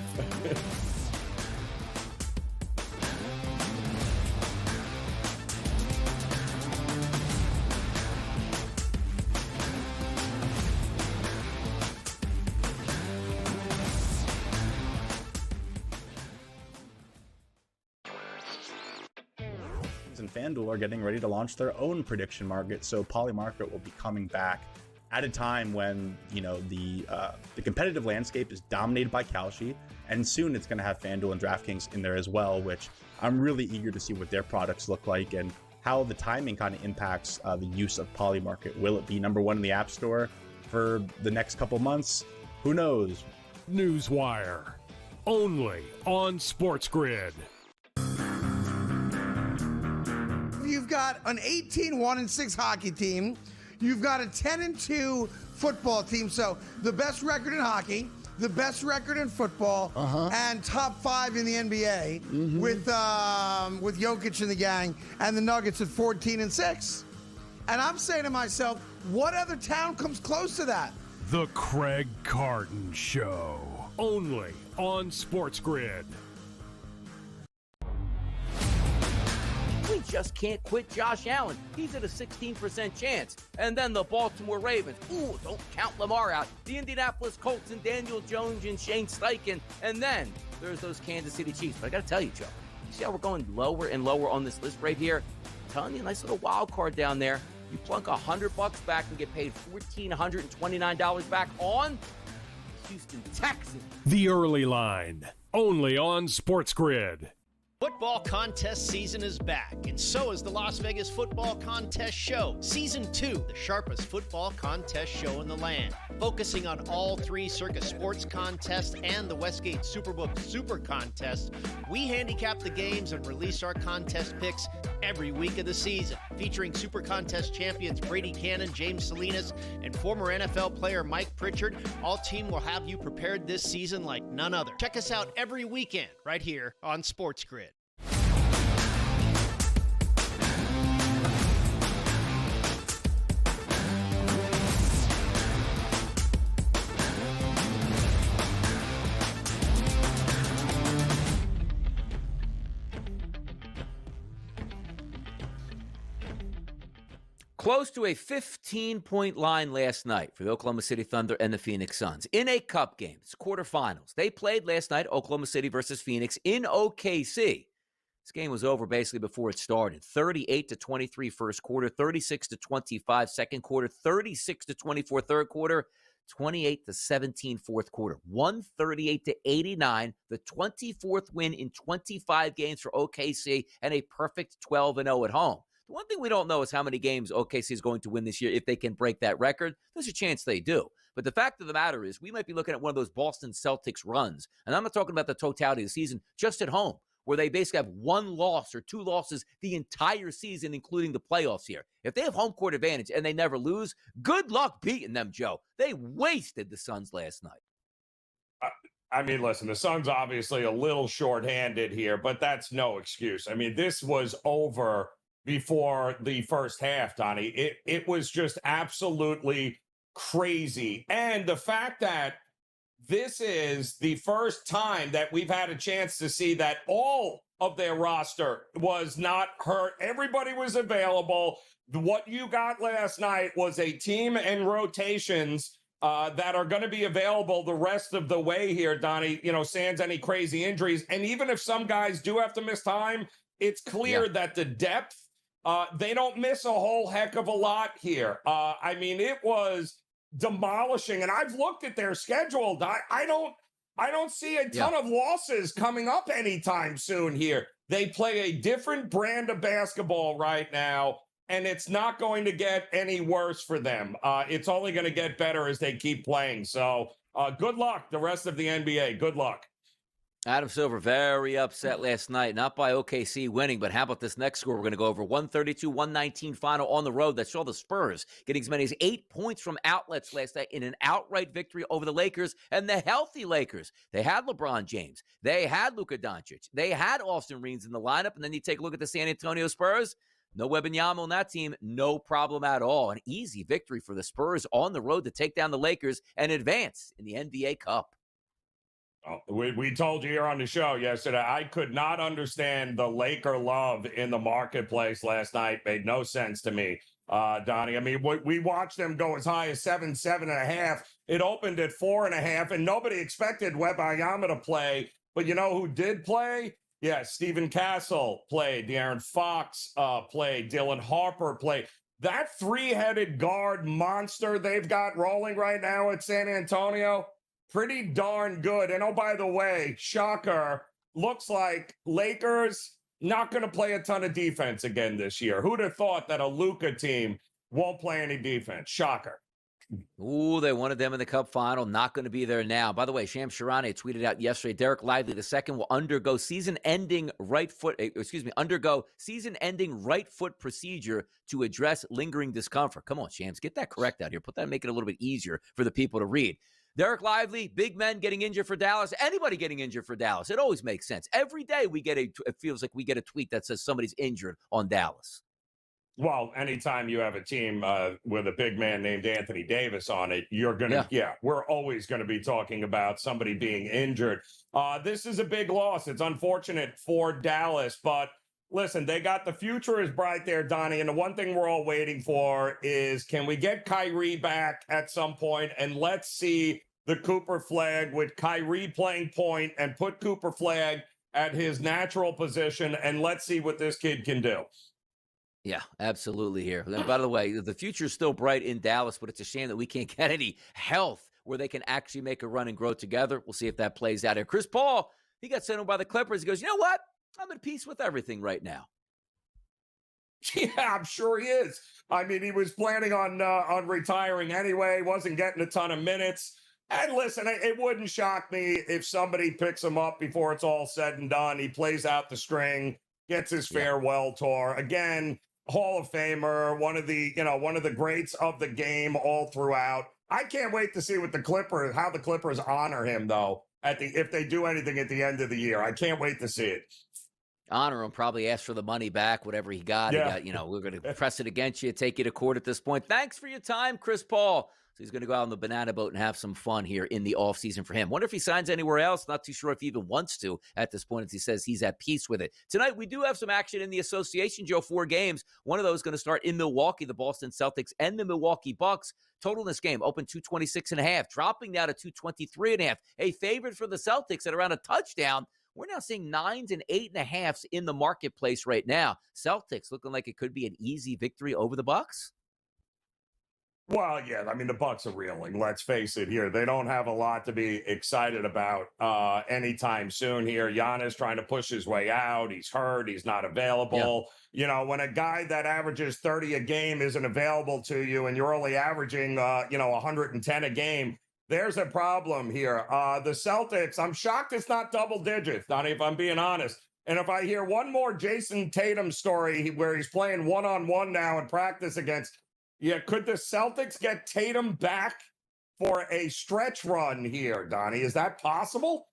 And FanDuel are getting ready to launch their own prediction market, so Polymarket will be coming back at a time when the competitive landscape is dominated by Kalshi, and soon it's going to have FanDuel and DraftKings in there as well, which I'm really eager to see what their products look like and how the timing kind of impacts the use of Polymarket. Will it be number one in the App Store for the next couple months? Who knows? Newswire, only on SportsGrid. You've got an 18-1-6 hockey team. You've got a 10-2 football team. So the best record in hockey, the best record in football, and top 5 in the NBA with Jokic and the gang, and the Nuggets at 14-6. And I'm saying to myself, what other town comes close to that? The Craig Carton Show, only on SportsGrid. We just can't quit Josh Allen. He's at a 16% chance. And then the Baltimore Ravens. Ooh, don't count Lamar out. The Indianapolis Colts and Daniel Jones and Shane Steichen. And then there's those Kansas City Chiefs. But I got to tell you, Joe, you see how we're going lower and lower on this list right here? I'm telling you, a nice little wild card down there. You plunk $100 back and get paid $1,429 back on Houston Texans. The Early Line, only on SportsGrid. Football contest season is back, and so is the Las Vegas Football Contest Show. Season 2, the sharpest football contest show in the land. Focusing on all 3 Circa Sports contests and the Westgate Superbook Super Contest, we handicap the games and release our contest picks every week of the season. Featuring Super Contest champions Brady Cannon, James Salinas, and former NFL player Mike Pritchard, all team will have you prepared this season like none other. Check us out every weekend right here on SportsGrid. Close to a 15-point line last night for the Oklahoma City Thunder and the Phoenix Suns in a cup game. It's quarterfinals. They played last night, Oklahoma City versus Phoenix in OKC. This game was over basically before it started. 38-23 first quarter, 36-25 second quarter, 36-24 third quarter, 28-17 fourth quarter, 138-89, the 24th win in 25 games for OKC, and a perfect 12-0 at home. The one thing we don't know is how many games OKC is going to win this year. If they can break that record, there's a chance they do. But the fact of the matter is we might be looking at one of those Boston Celtics runs. And I'm not talking about the totality of the season, just at home, where they basically have one loss or two losses the entire season, including the playoffs here. If they have home court advantage and they never lose, good luck beating them, Joe. They wasted the Suns last night. I mean, listen, the Suns obviously a little shorthanded here, but that's no excuse. I mean, this was over before the first half, Donnie. It was just absolutely crazy. And the fact that this is the first time that we've had a chance to see that all of their roster was not hurt. Everybody was available. What you got last night was a team and rotations that are going to be available the rest of the way here, Donnie, sans any crazy injuries. And even if some guys do have to miss time, it's clear that the depth, they don't miss a whole heck of a lot here. I mean, it was demolishing. And I've looked at their schedule. I don't see a ton of losses coming up anytime soon here. They play a different brand of basketball right now, and it's not going to get any worse for them. It's only going to get better as they keep playing. So good luck, the rest of the NBA. Good luck. Adam Silver very upset last night, not by OKC winning, but how about this next score we're going to go over? 132-119 final on the road that saw the Spurs getting as many as 8 points from outlets last night in an outright victory over the Lakers and the healthy Lakers. They had LeBron James. They had Luka Doncic. They had Austin Reeves in the lineup. And then you take a look at the San Antonio Spurs. No Wembanyama on that team, no problem at all. An easy victory for the Spurs on the road to take down the Lakers and advance in the NBA Cup. Oh, we told you here on the show yesterday, I could not understand the Laker love in the marketplace last night. Made no sense to me, Donnie. I mean, we watched them go as high as 7.5. It opened at 4.5, and nobody expected Wembanyama to play. But you know who did play? Yeah, Stephen Castle played. De'Aaron Fox played. Dylan Harper played. That three-headed guard monster they've got rolling right now at San Antonio, pretty darn good. And oh, by the way, shocker, looks like Lakers not going to play a ton of defense again this year. Who'd have thought that a Luka team won't play any defense? Shocker. Ooh, they wanted them in the Cup final. Not going to be there now. By the way, Shams Charania tweeted out yesterday, Derek Lively II will undergo season-ending right foot procedure to address lingering discomfort. Come on, Shams, get that correct out here. Put that, make it a little bit easier for the people to read. Derek Lively, big men getting injured for Dallas. Anybody getting injured for Dallas. It always makes sense. Every day it feels like we get a tweet that says somebody's injured on Dallas. Well, anytime you have a team with a big man named Anthony Davis on it, you're going to, we're always going to be talking about somebody being injured. This is a big loss. It's unfortunate for Dallas, but listen, they got the future is bright there, Donnie. And the one thing we're all waiting for is, can we get Kyrie back at some point? And let's see the Cooper flag with Kyrie playing point and put Cooper flag at his natural position. And let's see what this kid can do. Yeah, absolutely here. And by the way, the future is still bright in Dallas, but it's a shame that we can't get any health where they can actually make a run and grow together. We'll see if that plays out here. Chris Paul, he got sent home by the Clippers. He goes, you know what? I'm at peace with everything right now. Yeah, I'm sure he is. I mean, he was planning on retiring anyway. Wasn't getting a ton of minutes. And listen, it wouldn't shock me if somebody picks him up before it's all said and done. He plays out the string, gets his farewell tour. Again, Hall of Famer, one of the greats of the game all throughout. I can't wait to see how the Clippers honor him though if they do anything at the end of the year. I can't wait to see it. Honor him, probably ask for the money back, whatever he got. Yeah. He got, we're going to press it against you, take you to court at this point. Thanks for your time, Chris Paul. So he's going to go out on the banana boat and have some fun here in the offseason for him. Wonder if he signs anywhere else. Not too sure if he even wants to at this point, as he says he's at peace with it. Tonight, we do have some action in the association, Joe. 4 games. One of those going to start in Milwaukee, the Boston Celtics and the Milwaukee Bucks. Total in this game, open 226.5, dropping down to 223.5. A favorite for the Celtics at around a touchdown. We're now seeing 9s and 8.5s in the marketplace right now. Celtics looking like it could be an easy victory over the Bucks. Well, yeah, I mean, the Bucks are reeling. Let's face it here. They don't have a lot to be excited about anytime soon here. Giannis trying to push his way out. He's hurt. He's not available. Yeah. You know, when a guy that averages 30 a game isn't available to you and you're only averaging, 110 a game, there's a problem here. The Celtics, I'm shocked it's not double digits, Donnie, if I'm being honest. And if I hear one more Jason Tatum story where he's playing one-on-one now in practice against, could the Celtics get Tatum back for a stretch run here, Donnie? Is that possible?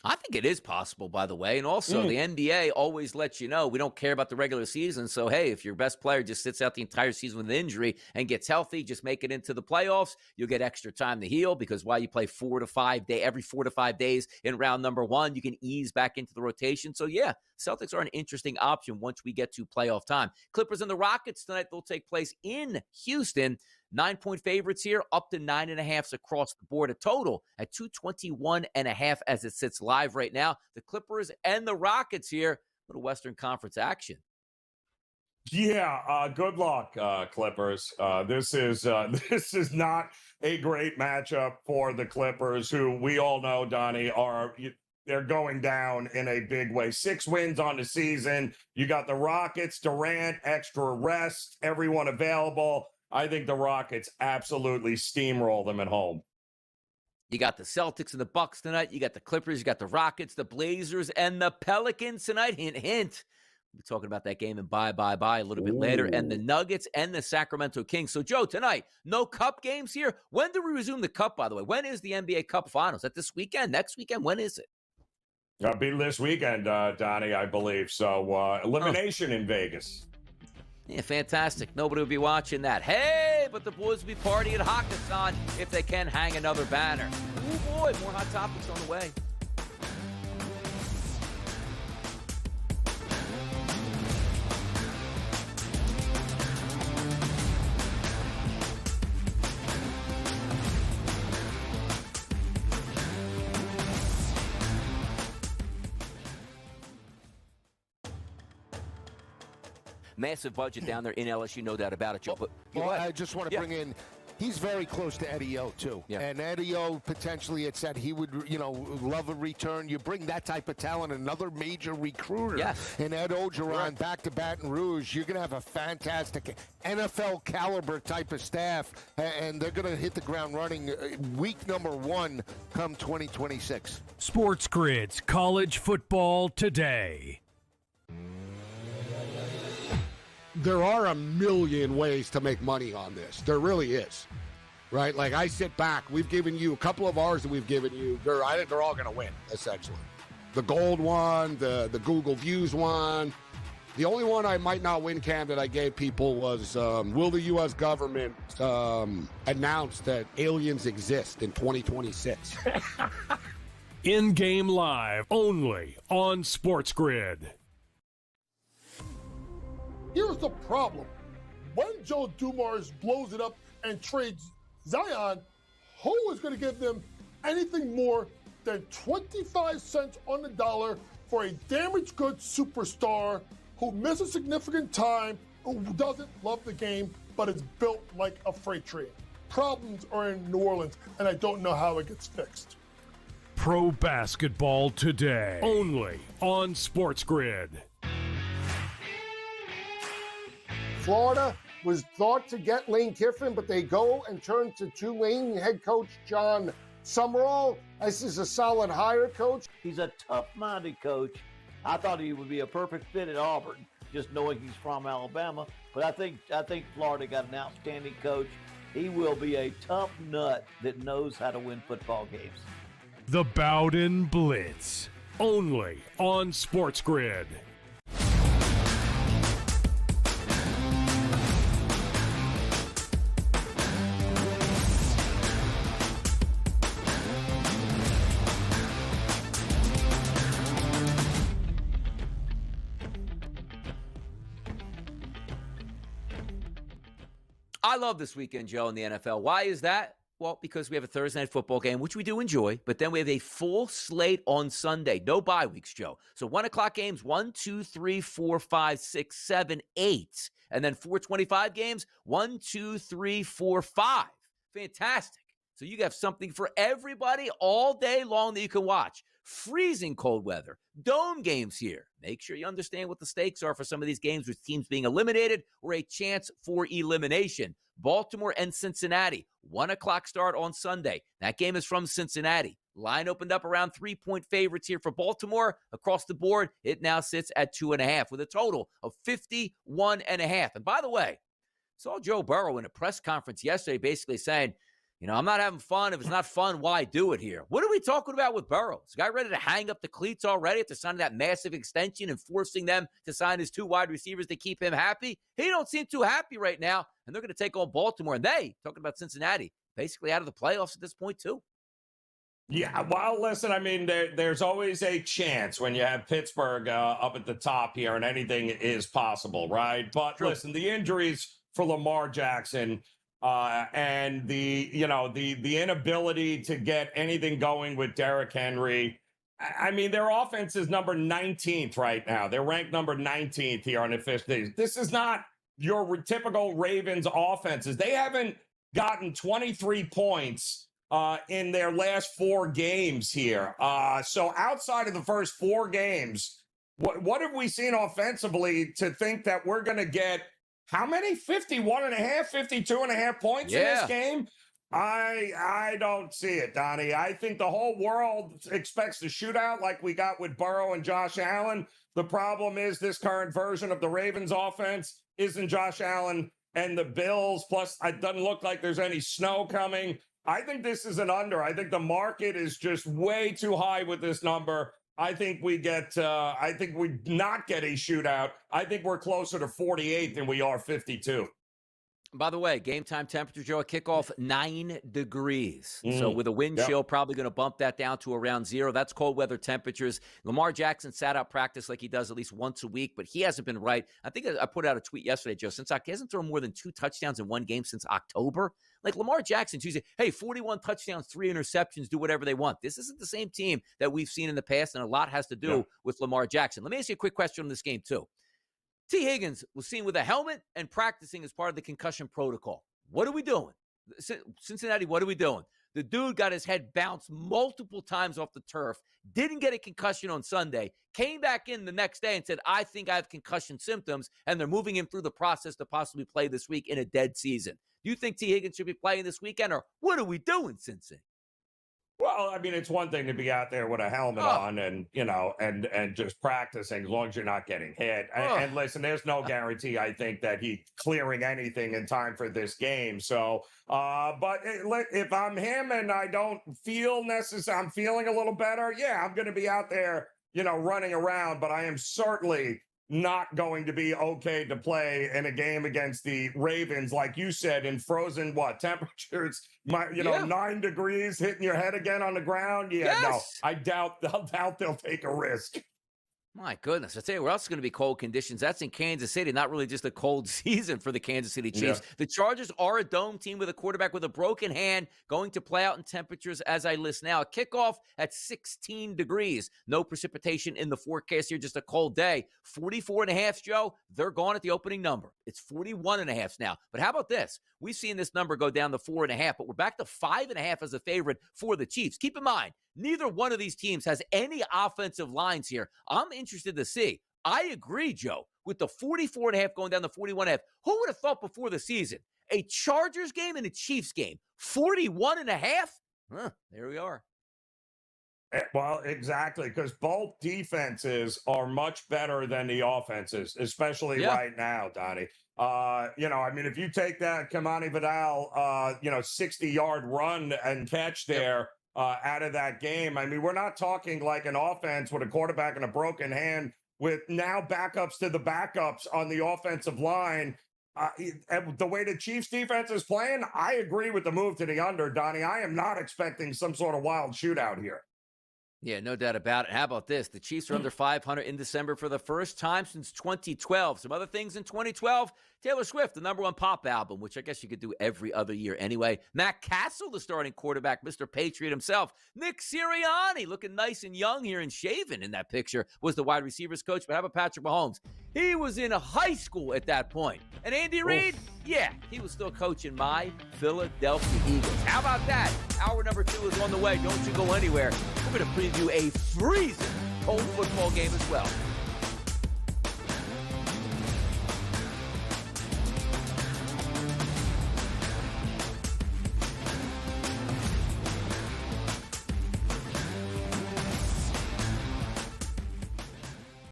I think it is possible, by the way. And also, the NBA always lets you know we don't care about the regular season. So, hey, if your best player just sits out the entire season with an injury and gets healthy, just make it into the playoffs. You'll get extra time to heal because while you play every 4 to 5 days in round number 1, you can ease back into the rotation. So, yeah, Celtics are an interesting option once we get to playoff time. Clippers and the Rockets tonight, they'll take place in Houston. 9-point favorites here, up to 9.5s across the board. A total at 221.5 as it sits live right now. The Clippers and the Rockets here. Little Western Conference action. Yeah, good luck, Clippers. This is not a great matchup for the Clippers, who we all know, Donnie, they're going down in a big way. 6 wins on the season. You got the Rockets, Durant, extra rest, everyone available. I think the Rockets absolutely steamroll them at home. You got the Celtics and the Bucks tonight. You got the Clippers. You got the Rockets, the Blazers, and the Pelicans tonight. Hint, hint. We'll be talking about that game in bye a little bit later. And the Nuggets and the Sacramento Kings. So, Joe, tonight, no Cup games here. When do we resume the Cup, by the way? When is the NBA Cup Finals? Is that this weekend? Next weekend? When is it? It'll be this weekend, Donnie, I believe. So, elimination in Vegas. Yeah, fantastic. Nobody will be watching that. Hey, but the boys will be partying at Hakkasan if they can hang another banner. Oh, boy, more hot topics on the way. Massive budget down there in LSU, no doubt about it, Joe. But I just want to bring in, he's very close to Eddie O, too. Yeah. And Eddie O potentially had said he would, love a return. You bring that type of talent, another major recruiter. Yes. And Ed Ogeron back to Baton Rouge. You're going to have a fantastic NFL caliber type of staff, and they're going to hit the ground running week number 1 come 2026. SportsGrid's College Football Today. There are a million ways to make money on this. There really is, right? Like, I sit back. We've given you a couple of ours that we've given you. I think they're all going to win, essentially. The gold one, the Google Views one. The only one I might not win, Cam, that I gave people was, will the U.S. government announce that aliens exist in 2026? In-game live, only on SportsGrid. Here's the problem. When Joe Dumars blows it up and trades Zion, who is going to give them anything more than 25 cents on the dollar for a damaged goods superstar who misses significant time, who doesn't love the game, but is built like a freight train? Problems are in New Orleans, and I don't know how it gets fixed. Pro Basketball Today, only on SportsGrid. Florida was thought to get Lane Kiffin, but they go and turn to Tulane head coach John Summerall. This is a solid hire, coach. He's a tough-minded coach. I thought he would be a perfect fit at Auburn, just knowing he's from Alabama. But I think Florida got an outstanding coach. He will be a tough nut that knows how to win football games. The Bowden Blitz, only on SportsGrid. I love this weekend, Joe, in the NFL. Why is that? Well, because we have a Thursday night football game, which we do enjoy, but then we have a full slate on Sunday. No bye weeks, Joe. So 1 o'clock games, 1, 2, 3, 4, 5, 6, 7, 8. And then 4:25 games, 1, 2, 3, 4, 5. Fantastic. So you have something for everybody all day long that you can watch. Freezing cold weather, dome games here. Make sure you understand what the stakes are for some of these games with teams being eliminated or a chance for elimination. Baltimore and Cincinnati, 1 o'clock start on Sunday. That game is from Cincinnati. Line opened up around 3-point favorites here for Baltimore. Across the board, it now sits at 2.5 with a total of 51.5. And by the way, saw Joe Burrow in a press conference yesterday basically saying, I'm not having fun. If it's not fun, why do it here? What are we talking about with Burrow? Is the guy ready to hang up the cleats already after signing that massive extension and forcing them to sign his 2 wide receivers to keep him happy? He don't seem too happy right now, and they're going to take on Baltimore. And they, talking about Cincinnati, basically out of the playoffs at this point too. Yeah, well, listen, I mean, there's always a chance when you have Pittsburgh up at the top here, and anything is possible, right? But listen, the injuries for Lamar Jackson and the inability to get anything going with Derrick Henry. I mean, their offense is number 19th right now. They're ranked number 19th here on the fifth day. This is not your typical Ravens offenses. They haven't gotten 23 points in their last 4 games here. So outside of the first 4 games, what have we seen offensively to think that we're going to get how many? 51.5, 52.5 points in this game? I don't see it, Donnie. I think the whole world expects a shootout like we got with Burrow and Josh Allen. The problem is this current version of the Ravens offense isn't Josh Allen and the Bills. Plus, it doesn't look like there's any snow coming. I think this is an under. I think the market is just way too high with this number. I think we not get a shootout. I think we're closer to 48 than we are 52. By the way, game time temperature, Joe, at kickoff, 9 degrees. So with a wind chill, probably going to bump that down to around 0. That's cold weather temperatures. Lamar Jackson sat out practice like he does at least once a week, but he hasn't been right. I think I put out a tweet yesterday, Joe, since he hasn't thrown more than 2 touchdowns in one game since October. Like Lamar Jackson Tuesday, hey, 41 touchdowns, 3 interceptions, do whatever they want. This isn't the same team that we've seen in the past, and a lot has to do with Lamar Jackson. Let me ask you a quick question on this game, too. T. Higgins was seen with a helmet and practicing as part of the concussion protocol. What are we doing? Cincinnati, what are we doing? The dude got his head bounced multiple times off the turf, didn't get a concussion on Sunday, came back in the next day and said, I think I have concussion symptoms, and they're moving him through the process to possibly play this week in a dead season. Do you think T. Higgins should be playing this weekend, or what are we doing, Cincy? Well, I mean, it's one thing to be out there with a helmet on and, and just practicing as long as you're not getting hit. And listen, there's no guarantee, I think, that he's clearing anything in time for this game. So, but if I'm him and I don't feel I'm feeling a little better, I'm going to be out there, running around, but I am certainly not going to be okay to play in a game against the Ravens, like you said, in frozen temperatures, 9 degrees, hitting your head again on the ground. No, I doubt they'll take a risk. My goodness. I tell you where else is going to be cold conditions. That's in Kansas City. Not really just a cold season for the Kansas City Chiefs. Yeah. The Chargers are a dome team with a quarterback with a broken hand, going to play out in temperatures as I list now. A kickoff at 16 degrees. No precipitation in the forecast here, just a cold day. 44.5, Joe. They're gone at the opening number. It's 41.5 now. But how about this? We've seen this number go down to 4.5, but we're back to 5.5 as a favorite for the Chiefs. Keep in mind, neither one of these teams has any offensive lines here. I'm interested to see. I agree, Joe, with the 44.5 going down to 41.5. Who would have thought before the season? A Chargers game and a Chiefs game. 41.5? There we are. Well, exactly, because both defenses are much better than the offenses, especially right now, Donnie. I mean, if you take that Kamani Vidal, 60-yard run and catch there out of that game, I mean, we're not talking like an offense with a quarterback and a broken hand with now backups to the backups on the offensive line. The way the Chiefs defense is playing, I agree with the move to the under, Donnie. I am not expecting some sort of wild shootout here. Yeah, no doubt about it. How about this? The Chiefs are under 500 in December for the first time since 2012. Some other things in 2012, Taylor Swift, the #1 pop album, which I guess you could do every other year anyway. Matt Castle, the starting quarterback, Mr. Patriot himself. Nick Sirianni, looking nice and young here and shaven in that picture, was the wide receivers coach. But how about Patrick Mahomes? He was in high school at that point. And Andy Reid, yeah, he was still coaching my Philadelphia Eagles. How about that? Hour number 2 is on the way. Don't you go anywhere. We're going to preview a freezing cold football game as well.